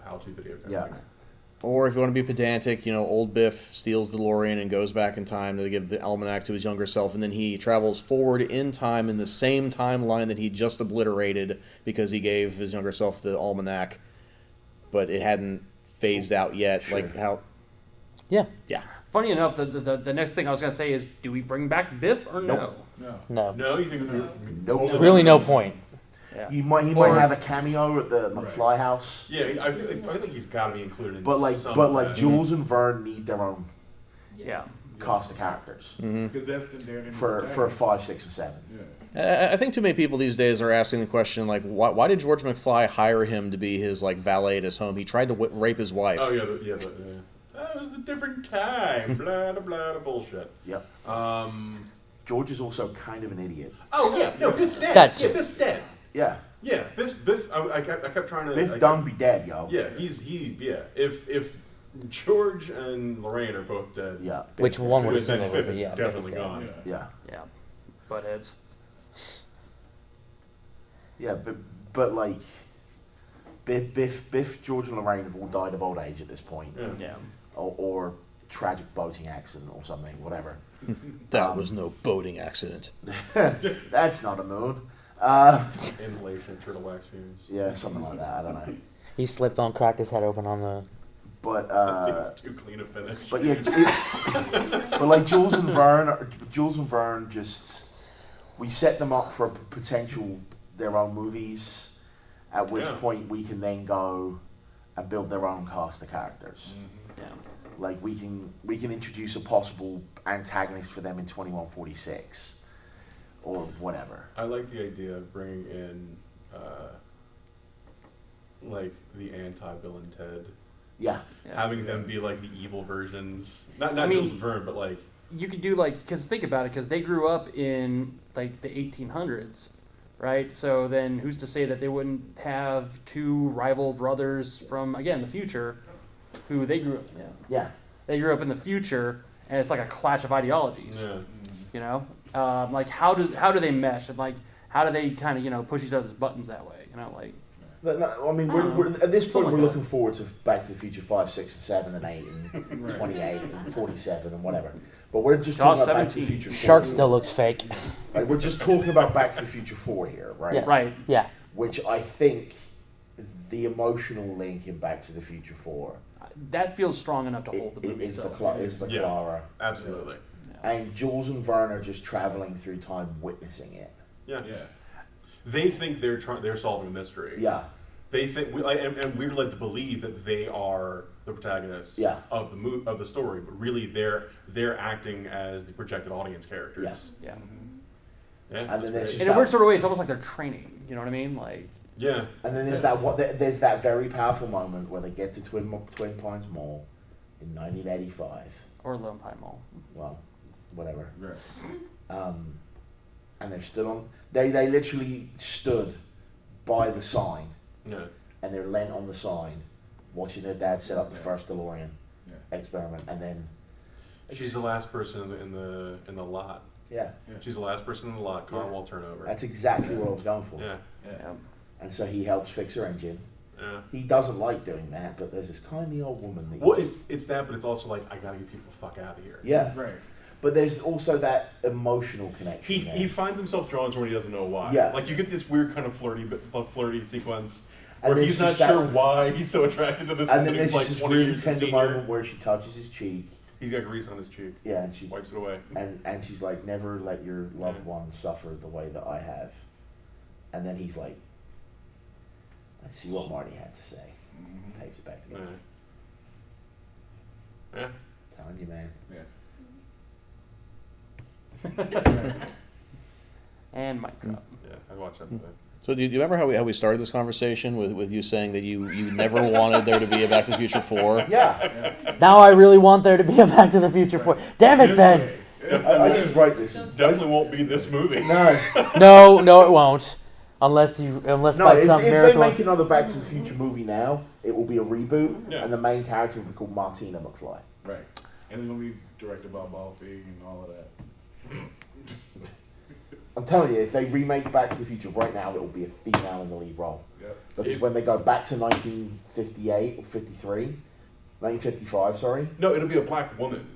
how-to video kind of thing. Or if you want to be pedantic, old Biff steals the DeLorean and goes back in time to give the almanac to his younger self, and then he travels forward in time in the same timeline that he just obliterated because he gave his younger self the almanac, but it hadn't phased out yet. Sure. Like how? Yeah. Yeah. Funny enough, the next thing I was gonna say is, do we bring back Biff or no? No. No, you think Nope. Really, no point. Yeah. He might have a cameo at the McFly house. Yeah, I think he's got to be included in But like Jules and Vern need their own cast of characters Because that's the for 5, 6, and 7. I think too many people these days are asking the question, like, why did George McFly hire him to be his like valet at his home? He tried to rape his wife. Oh yeah. That was a different time. Blah blah bullshit. Yep. George is also kind of an idiot. Oh yeah, no, Biff's dead. That too. Yeah, Biff's dead. Yeah. Yeah, Biff. I kept trying to. Biff done be dead, yo. Yeah, he's. If George and Lorraine are both dead. Yeah. Which one would Biff assume they would is be? Yeah, definitely Biff is dead. gone. Yeah. Yeah. Butt heads. Yeah, but like Biff, George, and Lorraine have all died of old age at this point. Yeah. Or tragic boating accident or something, whatever. That was no boating accident. That's not a moon. Inhalation, turtle wax fumes. Yeah, something like that. I don't know. He slipped on, cracked his head open on the. But It's too clean a finish. but yeah, but like Jules and Vern just we set them up for potential their own movies. At which point we can then go and build their own cast of characters. Yeah. Like we can introduce a possible antagonist for them in 2146 or whatever. I like the idea of bringing in like the anti-Bill and Ted. Yeah. Having them be like the evil versions. Not I mean, Jules and Verne, but like. You could do like, because think about it, because they grew up in like the 1800s, right? So then who's to say that they wouldn't have two rival brothers from, again, the future, who they grew up, they grew up in the future, and it's like a clash of ideologies. Yeah. You know, like how do they mesh, and like how do they kind of push each other's buttons that way? Like. But no, I mean, we're at this point we're looking forward to Back to the Future 5, 6, and 7, and 8, and 28, and 47, and whatever. But we're just talking about Back to the Future 4. Shark still looks fake. Right, we're just talking about Back to the Future 4 here, right? Yeah. Right. Yeah. Which I think the emotional link in Back to the Future 4 That feels strong enough to hold the movie. is the Clara. Absolutely. And Jules and Vern are just traveling through time, witnessing it. Yeah. They think they're solving a mystery. Yeah. They think and we're led to believe that they are the protagonists of the story, but really they're acting as the projected audience characters. Yeah. Yeah. And then there's just in a weird sort of way, it's almost like they're training. You know what I mean? Like. Yeah. And then there's there's that very powerful moment where they get to Twin Pines Mall in 1985. Or Lone Pine Mall. Well, whatever. Right. And they've stood on. They literally stood by the sign. Yeah. And they're leant on the sign, watching their dad set up the first DeLorean experiment, and then. She's the last person in the lot. Yeah. She's the last person in the lot. Car won't turn over. That's exactly what I was going for. Yeah. And so he helps fix her engine. Yeah. He doesn't like doing that, but there's this kindly old woman that. Well, it's that, but it's also like I gotta get people the fuck out of here. Yeah. Right. But there's also that emotional connection. He finds himself drawn to when he doesn't know why. Yeah. Like you get this weird kind of flirty sequence And where he's not sure why he's so attracted to this And woman. then there's He's like just this 20 really years tender senior. moment where she touches his cheek. He's got grease on his cheek. Yeah, and she Wipes it away. and she's like, never let your loved one suffer the way that I have. And then he's like, let's see what Marty had to say. Tapes it back together. Yeah. Telling you, man. Yeah. And Minecraft. Yeah, I watched that today. So do you remember how we started this conversation with you saying that you never wanted there to be a Back to the Future 4? Yeah. Now I really want there to be a Back to the Future 4. Damn it, Ben! I should write this. Definitely won't be this movie. No. No, it won't. Unless No, by if some they miracle. make another Back to the Future movie now, it will be a reboot, Yeah. and the main character will be called Martina McFly. Right. And it's gonna be directed by Bob Fig and all of that. I'm telling you, if they remake Back to the Future right now, it will be a female in the lead role. Yep. Because when they go back to 1958 or 1955, sorry. No, it'll be a black woman.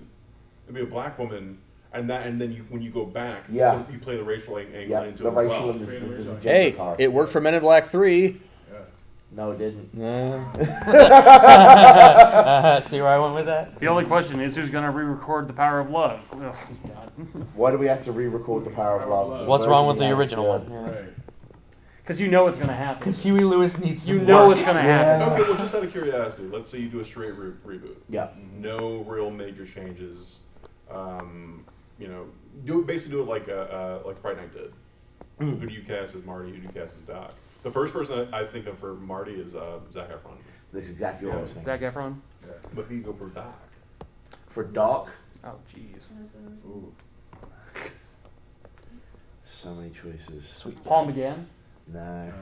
It'll be a black woman, and then when you go back, Yeah. you play the racial angle Yeah, into the it as racial well. and the gender Hey, card. it worked for Men in Black 3. No, it didn't. See where I went with that? The only question is who's going to re-record The Power of Love? Oh, God. Why do we have to re-record The Power of Love? What's wrong with the Yeah, original yeah. one? Right. Because you know it's going to happen. Because Huey Lewis needs You some know work. it's going to happen. Okay, well, just out of curiosity, let's say you do a straight reboot. Yeah. No real major changes. Basically do it like Fright Night did. Who do you cast as Marty? Who do you cast as Doc? The first person I think of for Marty is Zac Efron. That's exactly what I was thinking. Zac Efron? But who do you go for Doc? For Doc, Oh, jeez. Ooh. so many choices. Sweet. Paul McGann? No.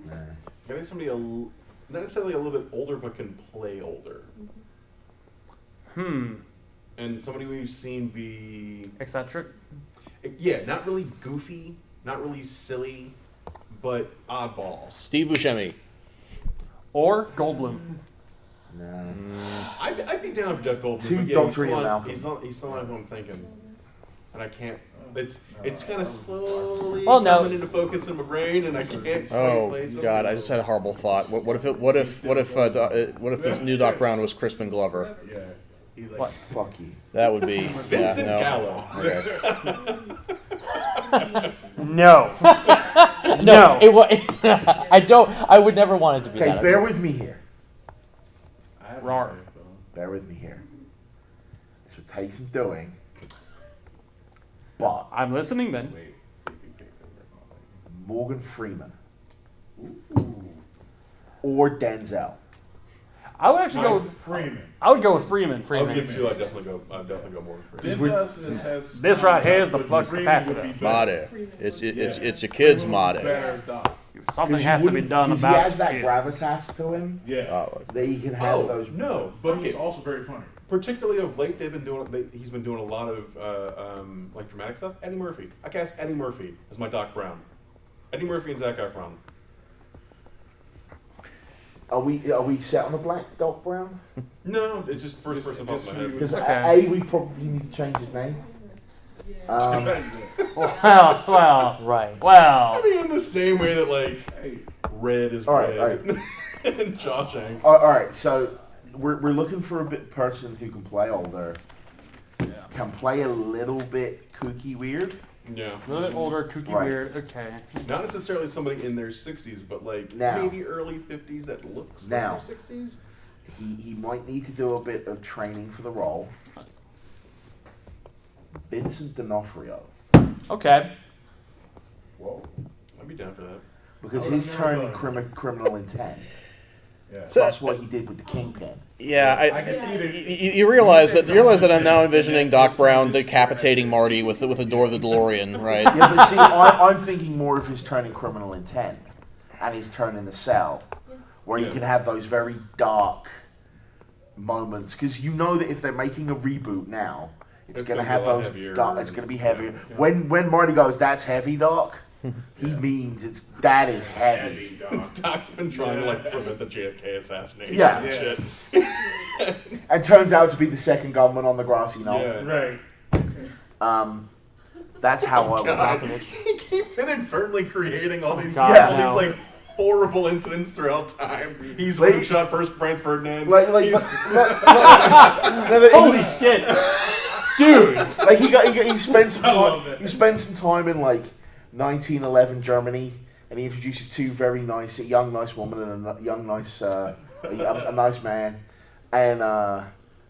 No. Getting somebody not necessarily a little bit older, but can play older. And somebody we've seen be... Eccentric? Yeah, not really goofy, not really silly, but oddball. Steve Buscemi. Or Goldblum? No. I'd be down for Jeff Goldblum. Two but yeah, Dr. Ian Malcolm. he's still not who I'm thinking. And I can't... It's kind of slowly Well, no. coming into focus in my brain, and I can't quite Oh place it. God! I just had a horrible thought. What if this new Doc Brown was Crispin Glover? Yeah. He's like, What? Fuck you. That would be Vincent Gallo. Okay. No. No, I would never want it to be Okay, that. bear with me here. I have Rar. Bear with me here. This would take some doing. But I'm listening then. Wait. See if you pick them. Morgan Freeman. Or Denzel. I would actually go with Freeman. I would go with Freeman. Of the two, I'd definitely go more for Freeman. Denzel has This right here is the but flux Freeman would capacitor. be better. Motto. It's a kid's Freeman would be motto. better as Doc. Something 'Cause you has to be wouldn't- done 'cause about he has that kids. gravitas to him Yeah. that he can have those. No, But fuck he's it. also very funny. Particularly of late, he's been doing a lot of like dramatic stuff. Eddie Murphy. I cast Eddie Murphy as my Doc Brown. Eddie Murphy and Zac Efron. Are we set on a black Doc Brown? No, it's just the first person off my head. Because Okay. we probably need to change his name. Um, Well, Right. well. I mean, in the same way that like Red is All right, Red and Shawshank. all right, so we're looking for a person who can play older, can play a little bit kooky weird. Yeah. A little bit older, kooky, Right. weird. Okay. Not necessarily somebody in their 60s, but like Now. maybe early 50s that looks Now. like their 60s. He might need to do a bit of training for the role. Vincent D'Onofrio, Okay. Whoa. I'd be down for that. because I his would've turn never in thought of Criminal Intent, Yeah. plus what he did with the Kingpin. Yeah, I can see that. you realize that I'm now envisioning Doc Brown decapitating Marty with the door of the DeLorean, right? Yeah, but see, I'm thinking more of his turn in Criminal Intent and his turn in The Cell, where you Yeah. can have those very dark moments. Because you know that if they're making a reboot now, it's It's going to gonna be have a lot those heavier. dark. It's going to be heavier. When Marty goes, "That's heavy, Doc," he means that is heavy. Doc's been trying to like prevent the JFK assassination. Yeah. And Yeah. shit. And turns out to be the second gunman on the grassy knoll. Yeah. Right. That's how I would God. happen. He keeps inadvertently creating all these, God, all no. these like horrible incidents throughout time. He's Like- one shot first Franz Ferdinand. Like, He's- Holy shit. Dude. Like he spent some I love time. that. He spent some time in like 1911 Germany, and he introduces two very nice, a young nice woman and a young nice, a nice man, and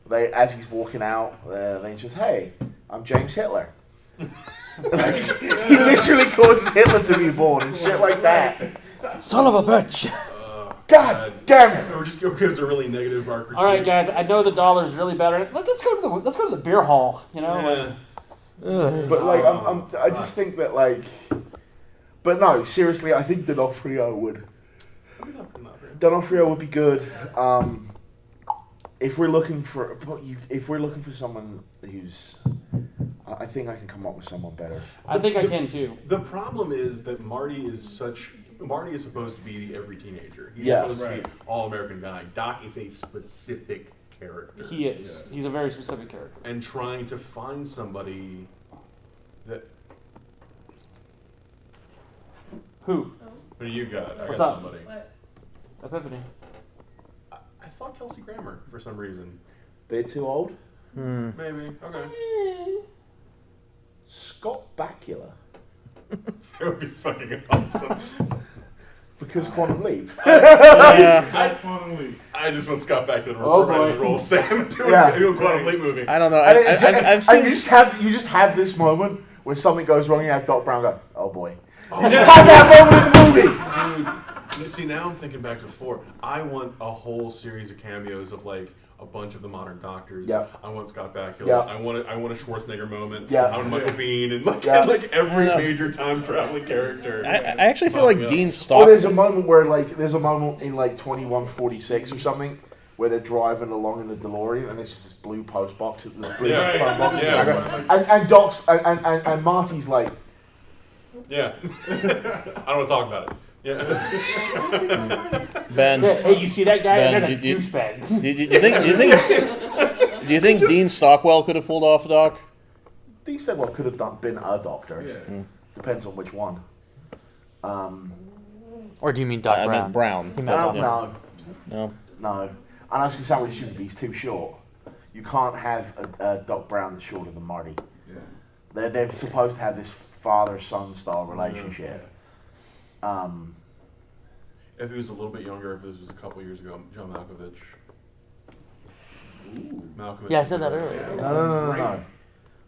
they as he's walking out, they just, "Hey, I'm James Hitler." Like, he literally causes Hitler to be born and shit like that. Son of a bitch. God damn it! Or just because a really negative arc. All right, guys. I know the dollar's really better. Let's go to the beer hall. You know. Yeah. But like, I just think that like, but no, seriously, I think D'Onofrio would be good. If we're looking for someone who's, I think I can come up with someone better. I think I can too. The problem is that Marty is supposed to be every teenager. He's Yes. supposed to be an all-American guy. Doc is a specific character. He is. He's a very specific character. And trying to find somebody that... Who? Who do you got? I What's got up? somebody. Epiphany. I thought Kelsey Grammer for some reason. They're too old. Maybe. Okay. Scott Bakula. That would be fucking awesome. Because Quantum Leap. I just want Scott back to the Oh, reprise boy. role. Sam doing Yeah. a Quantum Leap movie. I don't know. And I've seen. you just have this moment where something goes wrong and you have Doc Brown go, oh boy. You just have that moment in the movie. Dude, see, now I'm thinking back to 4. I want a whole series of cameos of like a bunch of the modern doctors. Yeah. I want Scott Bakula. Yeah. I want a Schwarzenegger moment. Yeah. I want Michael Biehn and like, Yeah. like every major time traveling character. I actually feel like Dean Or Stock. there's a moment where there's a moment in like 2146 or something where they're driving along in the DeLorean and there's just this blue post box, phone box in the background. And Doc's and Marty's like, Yeah. I don't want to talk about it. Yeah. Ben. Hey, you see that guy? Ben, That's a douchebag. Do you think Dean Stockwell could have pulled off Doc? he said what could have been a doctor. Yeah. Depends on which one. Or do you mean Doc I Brown? meant Brown. He meant No, Doc No. no. And I was going to say with Super He's too short. You can't have a Doc Brown that's shorter than Marty. Yeah. They're supposed to have this father-son style relationship. If he was a little bit younger, if this was a couple years ago, John Malkovich. Malkovich. Yeah, I said that earlier. No.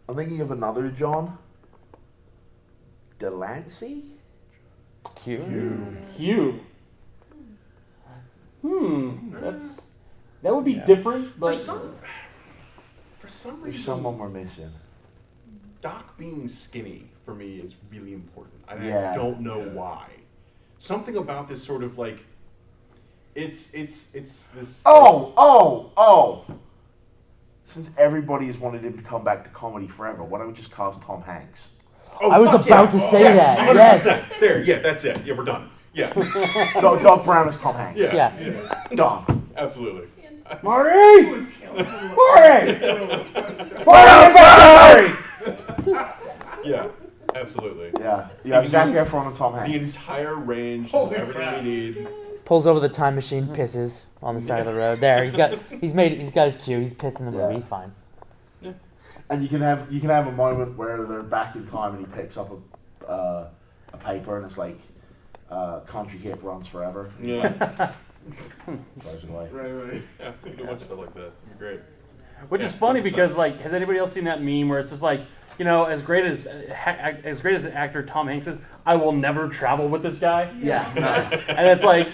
I'm thinking of another John. Delancey? Hugh. That would be different, but For some There's reason, someone we're missing. Doc being skinny for me is really important. And Yeah. I don't know why. Something about this sort of like, it's this. Oh! Since everybody has wanted him to come back to comedy forever, why don't we just cast Tom Hanks? Oh, I was fuck about to say that. 100%. Yes. There, yeah, that's it. Yeah, we're done. Yeah. Doc Brown is Tom Hanks. Yeah. Done. Absolutely. Marty! Yeah, absolutely. Yeah. You have Zac Efron and Tom The Hanks. entire range, Holy everything crap. we need. Pulls over the time machine, pisses on the side of the road. There, he's got his cue. He's pissed in the movie. Yeah. He's fine. And you can have a moment where they're back in time and he picks up a paper and it's like country hit runs forever. Yeah. Goes away. Right. Yeah, we can do a bunch of stuff like that. It'd be great. Which is funny because, like, has anybody else seen that meme where it's just like, you know, as great as an actor Tom Hanks is, I will never travel with this guy. Yeah. And it's like,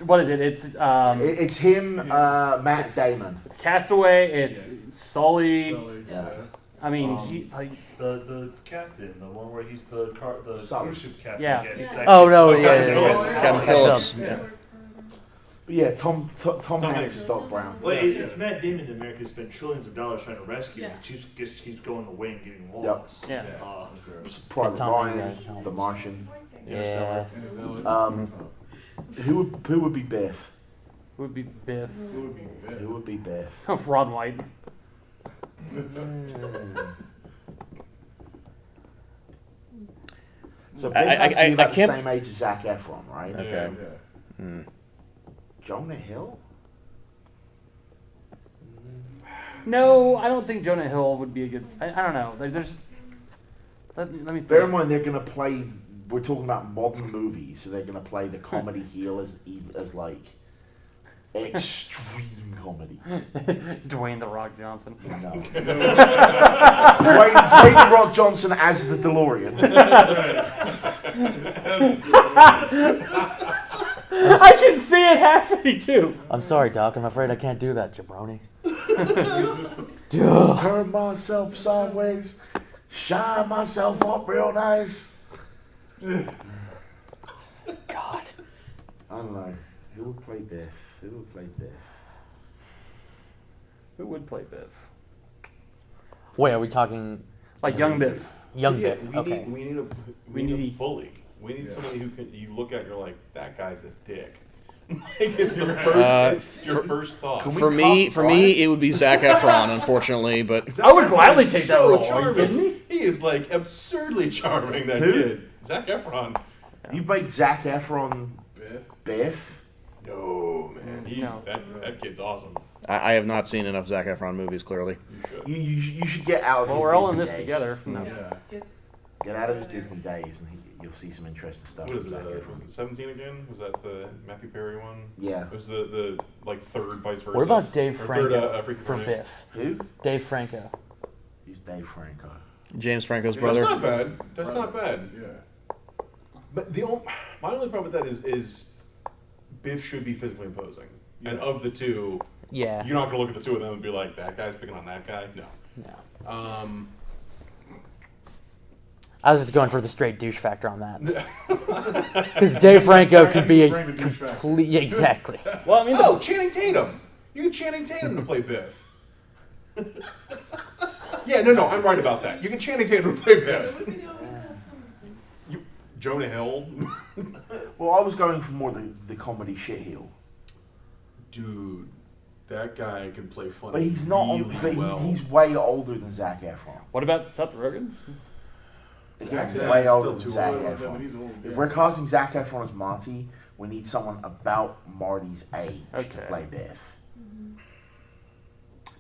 what is it? It's him, Matt Damon. It's Castaway. It's Sully. Yeah. I mean, he like. The captain, the one where he's the Sully. cruise ship captain. Yeah. Against Oh no, Captain yeah. Phillips. Captain Phillips. Yeah. But yeah, Tom Hanks is Doc Brown. Well, it's Matt Damon that America spent trillions of dollars trying to rescue, and keeps going away and getting lost. Yeah. Private Tom Ryan, Hanks. The Martian. Yeah. Who would be Biff? Would be Biff. Who would be Biff? Ron White. So Biff has to be I about the can't- same age as Zac Efron, right? Okay. Jonah Hill? No, I don't think Jonah Hill would be a good. I don't know. Like, there's. Let me think. Bear in mind, they're gonna play. We're talking about modern movies, so they're gonna play the comedy heel as like Extreme comedy. Dwayne the Rock Johnson. No. Dwayne the Rock Johnson as the DeLorean. I can see it happening too. I'm sorry, Doc. I'm afraid I can't do that, jabroni. Turn myself sideways, shine myself up real nice. God. I don't know. Who would play Biff? Who would play Biff? Who would play Biff? Wait, are we talking Like young Biff. young Yeah, Biff? we Okay. need a We need- a bully. We need somebody who can you look at and you're like, that guy's a dick. Like it's the first it's your first thought. Can we For me, cut for Brian? me, it would be Zac Efron, unfortunately. But I would gladly He's take that so role. Are you kidding me? He is like absurdly charming. That Who? kid, Zac Efron. You make Zac Efron Biff? No man, he's No. that kid's awesome. I have not seen enough Zac Efron movies. Clearly, You should. You should get out of Well, his we're all in Disney this days. together. No. Yeah. Get out of his Disney days and you'll see some interesting stuff. What is with it? Zac Efron. Was it 17 again? Was that the Matthew Perry one? Yeah. It was the like third vice versa. What about Dave Or Franco third, Freaky for Friday. Biff? Who? Dave Franco. He's Dave Franco. James Franco's That's brother. not bad. That's not bad. Yeah. But my only problem with that is Biff should be physically imposing. And of the two, Yeah. you're not going to look at the two of them and be like, that guy's picking on that guy. No. No. I was just going for the straight douche factor on that. Because Dave Franco could be a Bring the douche factor. complete. Exactly. Well, I mean, Oh, Channing Tatum. You get Channing Tatum to play Biff. Yeah, no, I'm right about that. You get Channing Tatum to play Biff. Jonah Hill. Well, I was going for more the comedy shitheel. Dude, that guy can play funny. But he's not really on. But well. he's way older than Zac Efron. what about Seth Rogen? Again, Actually, way that's older still than too Zac old. Yeah, but Efron. he's old, If yeah. we're casting Zac Efron as Marty, we need someone about Marty's age to Okay. play Biff.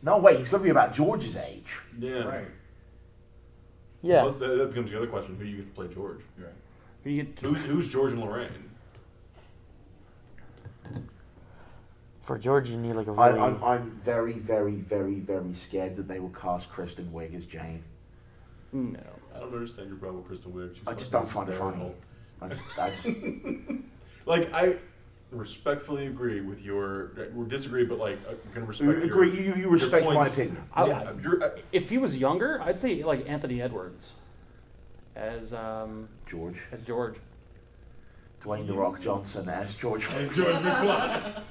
No, wait, he's going to be about George's age. Yeah. Right. Yeah. Well, that becomes the other question: who you get to play George? Right. Who you get Who's George and Lorraine? For George, you need like a really. I'm very, very, very, very scared that they will cast Kristen Wiig as Jane. No. I don't understand your problem with Kristen Wiig. She's I just fucking don't find it funny. hysterical. Like I respectfully agree with your. We disagree, but like I'm gonna respect. Agree, you respect my points. opinion. Yeah, If he was younger, I'd say like Anthony Edwards as George. George. Dwayne The Rock Johnson as George. George McFly.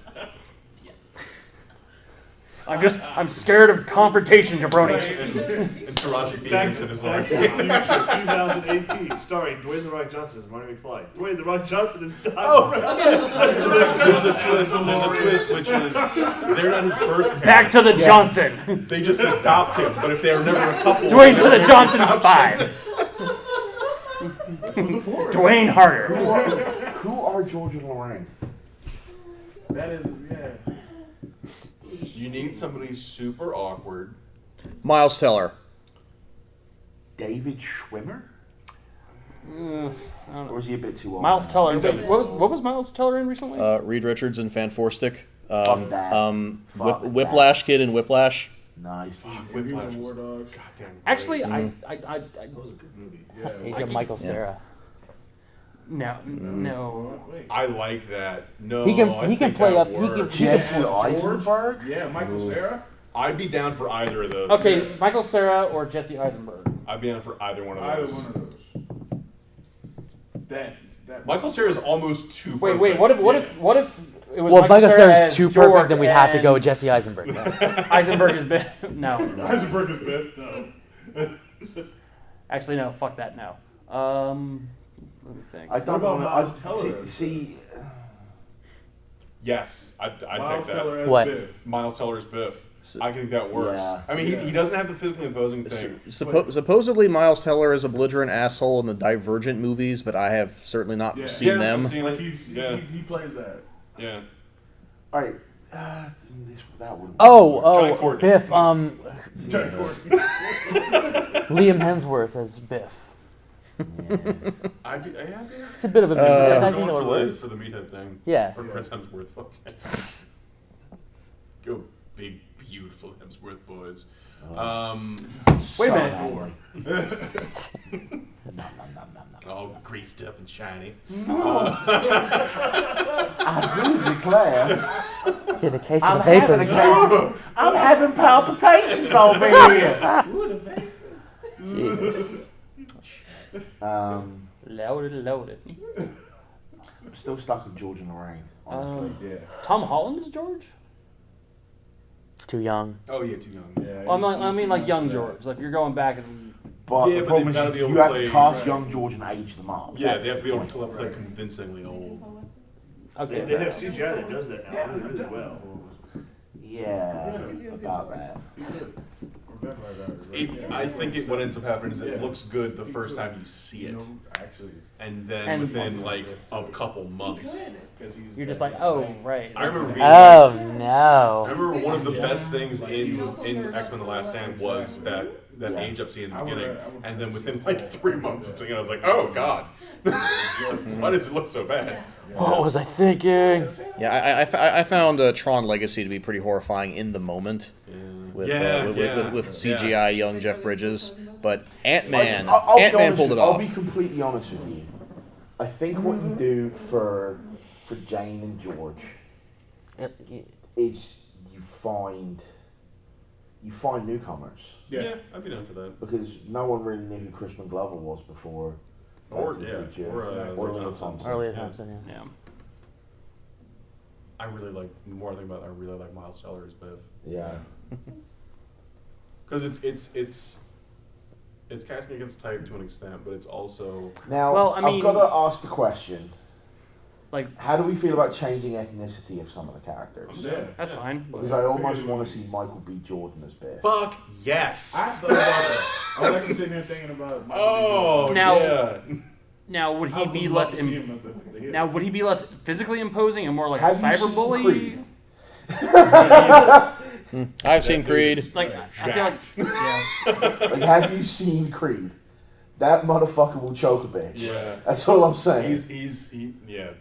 I'm scared of confrontation, jabroni. and Taraji P. Back Henson to is the like. Future 2018, starring Dwayne The Rock Johnson as Marty McFly. Dwayne The Rock Johnson is Doc Oh. Brown. There's a twist, which is they're not his birth Back to the parents. Johnson. They just adopt him, but if they were never a couple, Dwayne to the Johnson 5. Dwayne Harder. Who are George and Lorraine? That is, yeah. You need somebody super awkward. Miles Teller. David Schwimmer? Or is he a bit too old? Miles now? Teller. What was Miles Teller in recently? Reed Richards and Fan Forstick. Fuck that. Fuck Whiplash Kid and Whiplash. Nice. Whiplash War was Dogs. goddamn great. Actually, That was a good movie. Yeah. Agent Michael Cera. no. Wait. I like that. No, He can- I he can think play that up- he can- works. Jesse George? Eisenberg? Yeah, Michael Cera. I'd be down for either of those. Okay, Michael Cera or Jesse Eisenberg. I'd be down for either one of Either those. one of those. That. Michael Cera is almost too. Wait, perfect. what if it was Well, if Michael Cera Cera as is too George perfect, then we'd have to go with and Jesse Eisenberg. Eisenberg is Biff. No. Eisenberg is Biff. No. Actually, no. Fuck that. No. Let me think. I don't What about know. Miles Teller? See, Yes, I'd Miles take Teller that. as What? Biff. Miles Teller's Biff. I think that works. Yeah. I mean, he doesn't have the physically imposing thing. Supposedly, Miles Teller is a belligerent asshole in the Divergent movies, but I have certainly not Yeah. seen Yeah, them. I've seen Like it. Yeah. he plays that. Yeah. all right. That wouldn't. Giant Courtney. Biff. Jack Courtney. Liam Hemsworth as Biff. I'd be. Yeah. It's a bit of a. I'm I think going that would for work. the meathead thing. Yeah. Or Chris Hemsworth. Fuck. go big, beautiful Hemsworth boys. Wait a So minute. All greased up and shiny. I do declare, In the case of I'm the having, vapors. I'm having palpitations over here. Jesus. Loaded. I'm still stuck with George and Lorraine, honestly. Yeah. Tom Holland is George? Too young. Oh yeah, too young. Yeah. Well, I mean like young George. Like if you're going back and But Yeah, the but problem they've gotta be is able you to have play- to cast right. young George and age them up. Yeah, That's they have to be the able to point. play convincingly old. okay. They have CGI that does that now really well. Yeah, about that. I think what ends up happening is it looks good the first time you see it, Actually, and then And- within like a couple months. You're just like, oh right. I remember being Oh I no. remember one of the best things in X-Men: The Last Stand was that Yeah. age up scene in the I would- beginning, I would- and then within like 3 months of seeing it, I was like, oh god, why does it look so bad? What was I thinking? Yeah, I found Tron Legacy to be pretty horrifying in the moment with CGI young Jeff Bridges, but Ant-Man I'll be Ant-Man honest pulled with- it I'll off. be completely honest with you. I think what you do for Jane and George is you find newcomers Yeah, I'd be down for that. because no one really knew who Crispin Glover was before. Or Back to the yeah, Future. or Leo Thompson. Thompson. Earlier Yeah. Thompson, yeah. Yeah. I really like more I think about it, I really like Miles Teller as Biff. Yeah. Because it's casting against type to an extent, but it's also Now, Well, I mean- I've got to ask the question: Like how do we feel about changing ethnicity of some of the characters? yeah. that's fine. Because I almost want to see Michael B. Jordan as Biff. fuck yes. I thought about that. I was actually sitting there thinking about. Michael B. Oh Jordan. Now- yeah. Now would I he would be love less? to see him as the hero. Now would he be less physically imposing and more like Have you seen cyberbully? Creed? I've seen Creed. Like I feel like yeah. Like, have you seen Creed? That motherfucker will choke a bitch. Yeah. That's all I'm saying.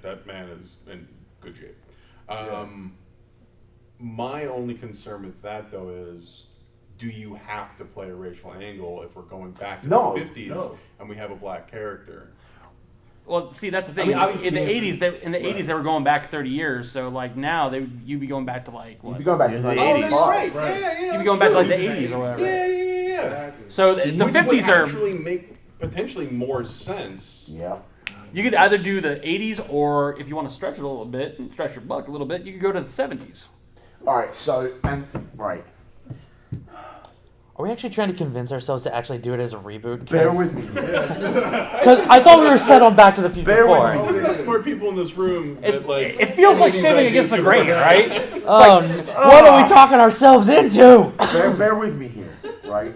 That man is in good shape. My only concern with that though is, do you have to play a racial angle if we're going back to No, the 50s no. and we have a black character? Well, see, that's the thing. mean, obviously in the the answer- '80s, they were going back 30 years. So like now, you'd be going back to like You'd what? be going back to In the 1985. Right. Yeah, You'd be going back to like the '80s or whatever. Yeah. Exactly. So Which the would '50s are. actually make potentially more sense. Yeah. You could either do the '80s, or if you want to stretch it a little bit and stretch your buck a little bit, you could go to the '70s. All right. So right. Are we actually trying to convince ourselves to actually do it as a reboot? Bear with me. Because I thought we were set on Back to the Future Bear with 4. me. There's enough smart people in this room It's, that like. it feels like these swimming ideas against the could grain, work. right? Oh, what are we talking ourselves into? Bear with me here. Right.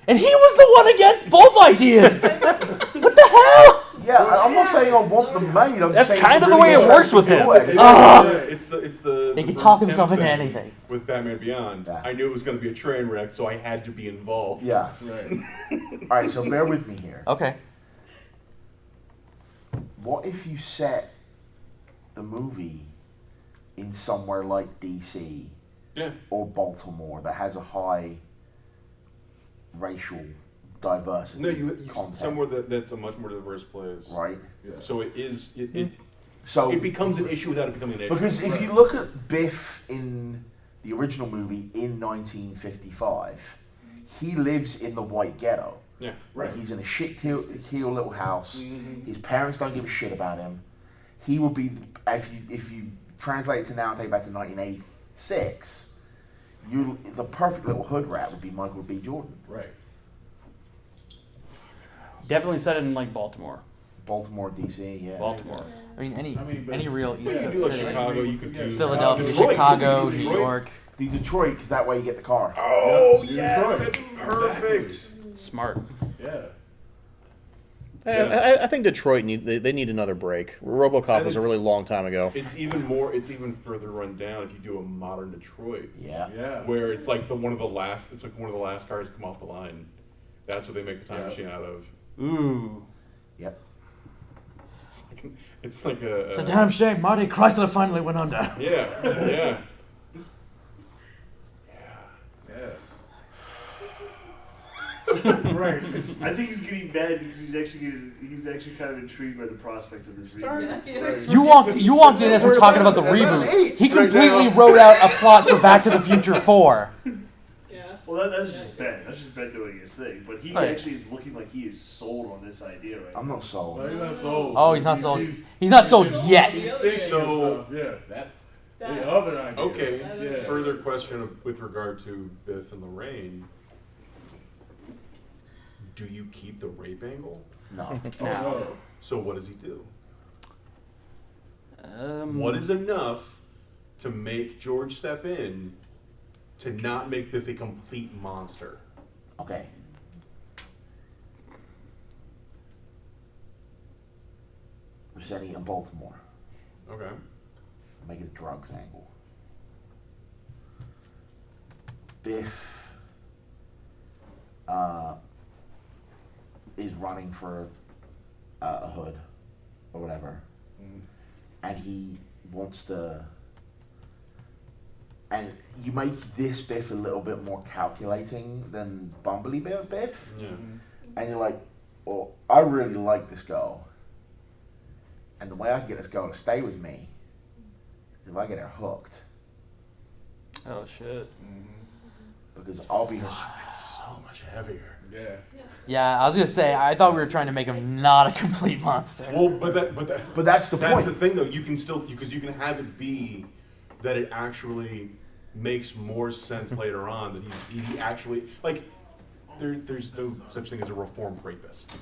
And he was the one against both ideas. What the hell? Yeah. I'm not saying I want them made. I'm That's saying kind it's of the really way it works with him. interesting. It's the. He the can Bruce talk Timm himself into thing anything. With Batman Beyond, Yeah. I knew it was going to be a train wreck, so I had to be involved. Yeah. Right. All right. So bear with me here. Okay. What if you set the movie in somewhere like DC Yeah. or Baltimore that has a high racial diversity No, you content, somewhere that's a much more diverse place. right? So it is. It So becomes an issue without it becoming an issue. because if you look at Biff in the original movie in 1955, he lives in the white ghetto. Yeah. Right. He's in a heel little house. His parents don't give a shit about him. He would be, if you translate it to now, take it back to 1986. The perfect little hood rat would be Michael B. Jordan. Right. Definitely set it in like Baltimore. Baltimore, DC, yeah. Baltimore. I mean, but- any real East Yeah, You Coast could do like city. Chicago. You could do Philadelphia, Detroit. Chicago, You could do New Detroit. York. Do Detroit, because that way you get the car. Oh Yeah, yes, Detroit. that's perfect. Exactly. Smart. Yeah. I think Detroit they need another break. RoboCop And was a it's- really long time ago. It's even further run down if you do a modern Detroit, Yeah. Yeah. where it's like one of the last cars to come off the line. That's what they make the time Yeah. machine out of. Ooh. Yep. It's like a. It's a damn shame Marty Chrysler finally went under. Yeah, yeah. right. I think he's getting mad because he's actually kind of intrigued by the prospect of this reboot. You walked in as we're talking about the reboot. He completely wrote out a plot for Back to the Future 4. Well, that's just Ben. That's just Ben doing his thing. But he actually is looking like he is sold on this idea right now. I'm not sold. No, he's not sold. Oh, he's not sold. He's not sold yet. So, the other idea. okay, Yeah. further question with regard to Biff and Lorraine. Do you keep the rape angle? No. No. So what does he do? Um, What is enough to make George step in to not make Biff a complete monster? Okay. We're setting it in Baltimore. Okay. Make it a drugs angle. Biff is running for a hood or whatever, and he wants to. And you make this Biff a little bit more calculating than Bumblebee Biff, Yeah. and you're like, well, I really like this girl, and the way I can get this girl to stay with me is if I get her hooked. Oh shit. Because I'll be her. That's so much heavier. Yeah. Yeah, I was gonna say I thought we were trying to make him not a complete monster. Well, but that's the that's point. the thing, though. You can still because you can have it be that it actually makes more sense later on that he actually like. There's no such thing as a reformed rapist,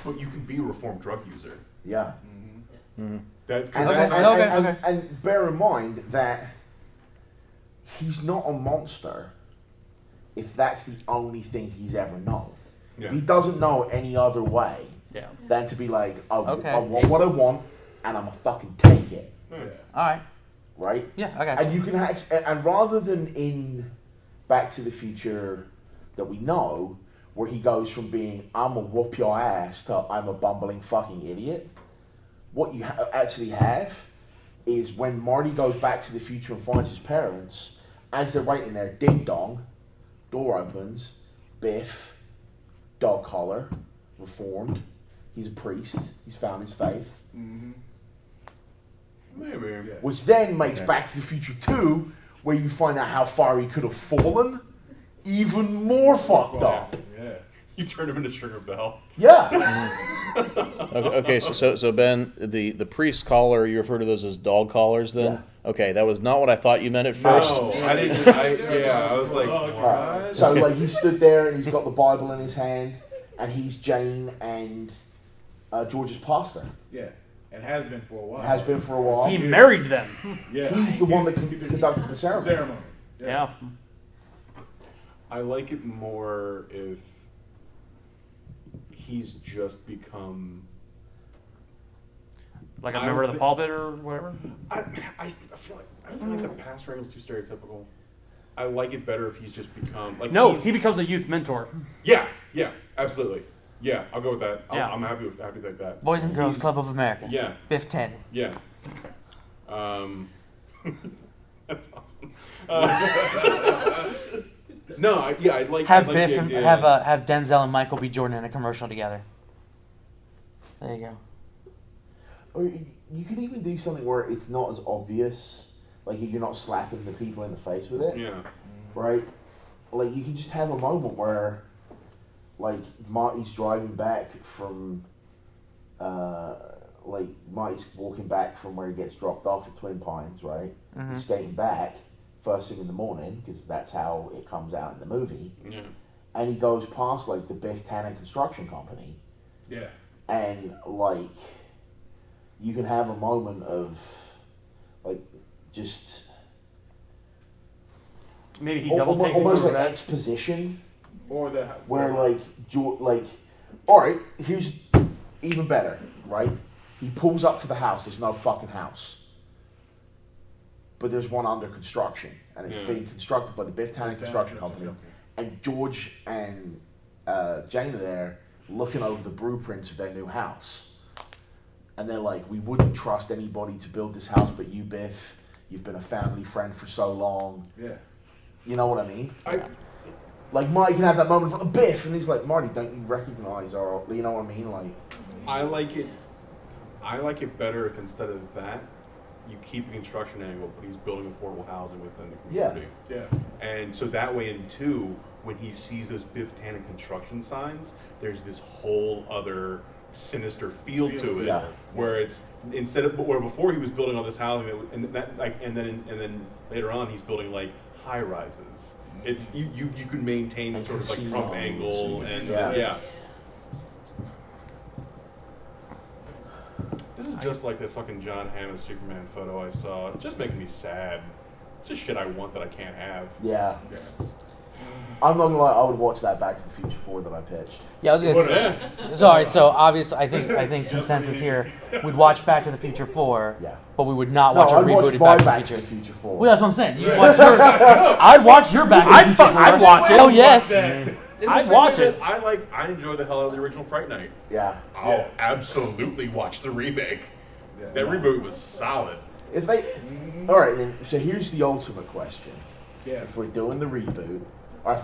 but you can be a reformed drug user. Yeah. That's and bear in mind that he's not a monster if that's the only thing he's ever known. Yeah. He doesn't know any other way Yeah. than to be like, I Okay. want what I want, and I'm gonna fucking take it, All right. right? Yeah, I got you. And you can and rather than in Back to the Future that we know, where he goes from being I'm a whoop your ass to I'm a bumbling fucking idiot, what you actually have is when Marty goes back to the future and finds his parents, as they're waiting there, ding dong, door opens, Biff, dog collar, reformed, he's a priest, he's found his faith. Maybe. Which then makes Back to the Future 2, where you find out how far he could have fallen, even more fucked up. Yeah. You turn him into Stringer Bell. Yeah. Okay, so Ben, the priest collar, you refer to those as dog collars then? Yeah. Okay, that was not what I thought you meant at first. No, I didn't. I was like, what? So like he stood there and he's got the Bible in his hand, and he's Jane and George's pastor. Yeah. And has been for a while. Has been for a while. He married them. Yeah. He's the one that conducted the ceremony. Yeah. I like it more if he's just become. Like a I member of don't the thi- pulpit or whatever. I feel like the pastor angle is too stereotypical. I like it better if he's just become like. No, he's- he becomes a youth mentor. Yeah, absolutely. Yeah, I'll go with that. Yeah. I'm happy with that. Boys and Girls He's- Club of America. Yeah, Biff 10. yeah. That's awesome. No, I'd like. Have I'd like Biff the and idea. have Denzel and Michael B. Jordan in a commercial together. There you go. Or you could even do something where it's not as obvious, like you're not slapping the people in the face with it, Yeah. right? Like you can just have a moment where, like Marty's driving back from, like Marty's walking back from where he gets dropped off at Twin Pines, right? He's skating back first thing in the morning because that's how it comes out in the movie, Yeah. and he goes past like the Biff Tannen Construction Company, Yeah. and like you can have a moment of like just Maybe he double takes almost over like that. exposition Or the where like all right, here's even better, right? He pulls up to the house. There's no fucking house, but there's one under construction, and it's being constructed by the Biff Tannen Construction Company. And George and Jane are there looking over the blueprints of their new house. And they're like, we wouldn't trust anybody to build this house but you, Biff. You've been a family friend for so long. Yeah. You know what I mean? Like Marty can have that moment of Biff, and he's like, Marty, don't you recognize our? You know what I mean? Like, I like it better if instead of that, you keep the construction angle, but he's building affordable housing within the community. Yeah. And so that way in 2, when he sees those Biff Tannen construction signs, there's this whole other sinister feel to it, Yeah. where it's where before he was building all this housing, and then later on he's building like high rises. It's you can maintain And sort of like Trump casinos angle and yeah. yeah. This is just like that fucking John Hammond Superman photo I saw. It's just making me sad. It's just shit I want that I can't have. yeah. I'm not gonna lie, I would watch that Back to the Future 4 that I pitched. Yeah, I was gonna say. So, all right, so obviously, I think consensus here. We'd watch Back to the Future 4. Yeah. But we would not No, watch a I'd watch rebooted my Back to the Future. Future 4. Well, that's what I'm saying. You watch your. I'd watch your Back to the Future 4. I'd watch it. Oh yes. In the I'd same watch way it. that I enjoy the hell out of the original Fright Night. Yeah. I'll absolutely watch the remake. That reboot was solid. If they, all right, then. So here's the ultimate question: Yeah. if we're doing the reboot,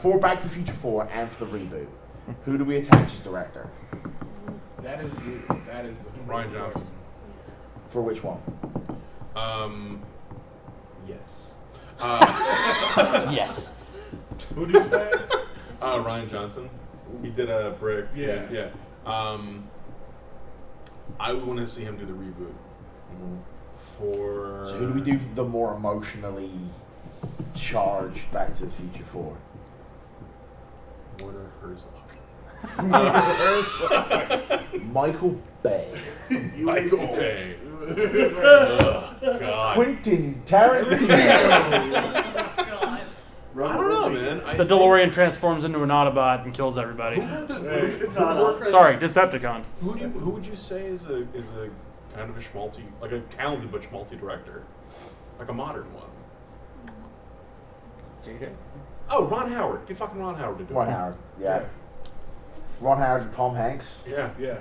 for Back to the Future 4 and for the reboot, who do we attach as director? That is Ryan Johnson. For which one? Yes. Yes. Who did you say? Ryan Johnson. He did a brick. Yeah. Yeah. I would want to see him do the reboot. For So who do we do the more emotionally charged Back to the Future 4? Werner Herzog. Michael Bay, Michael Bay. Ugh, God. Quentin Tarantino. I don't know, man. The DeLorean transforms into an Autobot and kills everybody. Sorry, Decepticon. Who would you say is a kind of a schmaltzy, like a talented but schmaltzy director, like a modern one? JJ. Oh, Ron Howard. Get fucking Ron Howard to do Ron it. Howard, yeah. Ron Howard and Tom Hanks. Yeah. Yeah.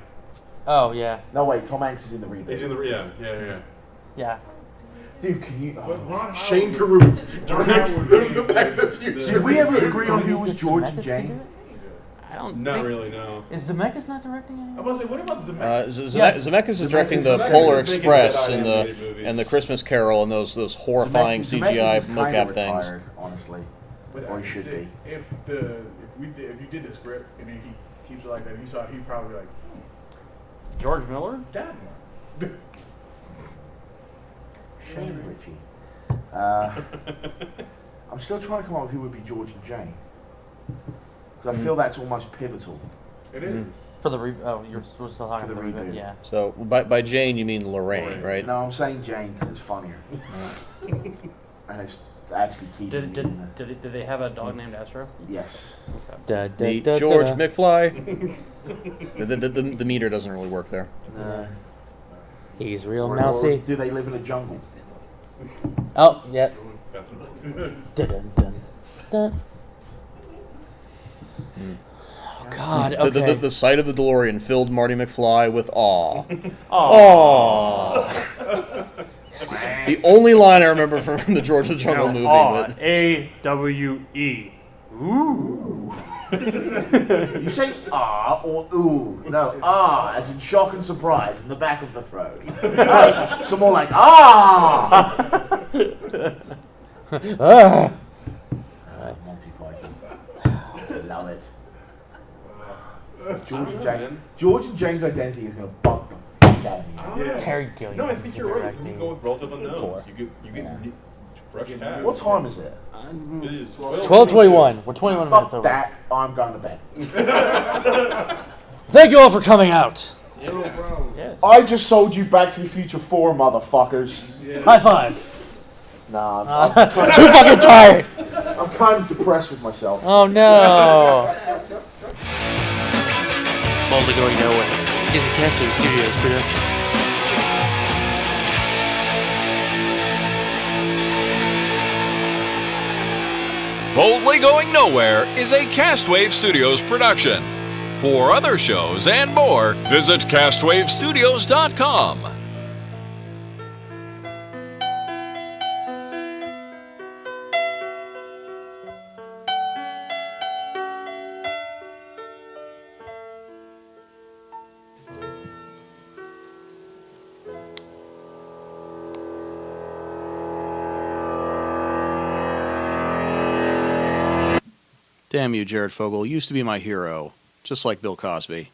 Oh yeah. No, wait, Tom Hanks is in the reboot. He's in the yeah. Yeah. Dude, can you? But Ron Shane Howard- Carruth Ron directs Howard the Back to the Future. Did we ever agree on who was Is George Zemeckis and gonna Jane? do it? I don't. Not think, really, no. Is Zemeckis not directing I'm anything? about to say, what about Zemeckis? Yes. Zemeckis is directing the Zemeckis Polar is making Express Jedi and animated movies. the Christmas Carol and those horrifying Zemeckis CGI is kinda mocap things. retired, honestly. But Or he should be. If you did the script and then he keeps it like that, he probably like George Miller? that one. Shane Ritchie. I'm still trying to come up with who would be George and Jane. Because I feel that's almost pivotal. It is. For the we're still talking For about the the reboot. reboot. Yeah. So by Jane you mean Lorraine, right? No, I'm saying Jane because it's funnier. And it's actually keeping Did, me in did, did they have a dog named Astro? the... Yes. Meet George McFly. The meter doesn't really work there. He's real Or mousy. do they live in a jungle? Oh, yep. That's what Dun, dun, dun, dun. Oh God. Okay. The sight of the DeLorean filled Marty McFly with awe. Oh. The only line I remember from the George of the Jungle movie. but- A-W-E. Ooh. You say ah or ooh. No, ah as in shock and surprise in the back of the throat. So more like ah. Monty Python. Love it. George and Jane's identity is going to bump the fuck out of me. Yeah. Terry Gilliam. No, I think you're right. If we directing. go with relative unknowns, Four. you get Yeah. fresh cast. What time is it? It is 12:21. We're 21 minutes Fuck over. that. I'm going to bed. Thank you all for coming out. Yes. I just sold you Back to the Future 4, motherfuckers. High five. Nah, Too fucking tired. I'm kind of depressed with myself. Oh no. Boldly Going Nowhere is a Castwave Studios production. Boldly Going Nowhere is a Castwave Studios production. For other shows and more, visit castwavestudios.com. Damn you, Jared Fogle. Used to be my hero, just like Bill Cosby.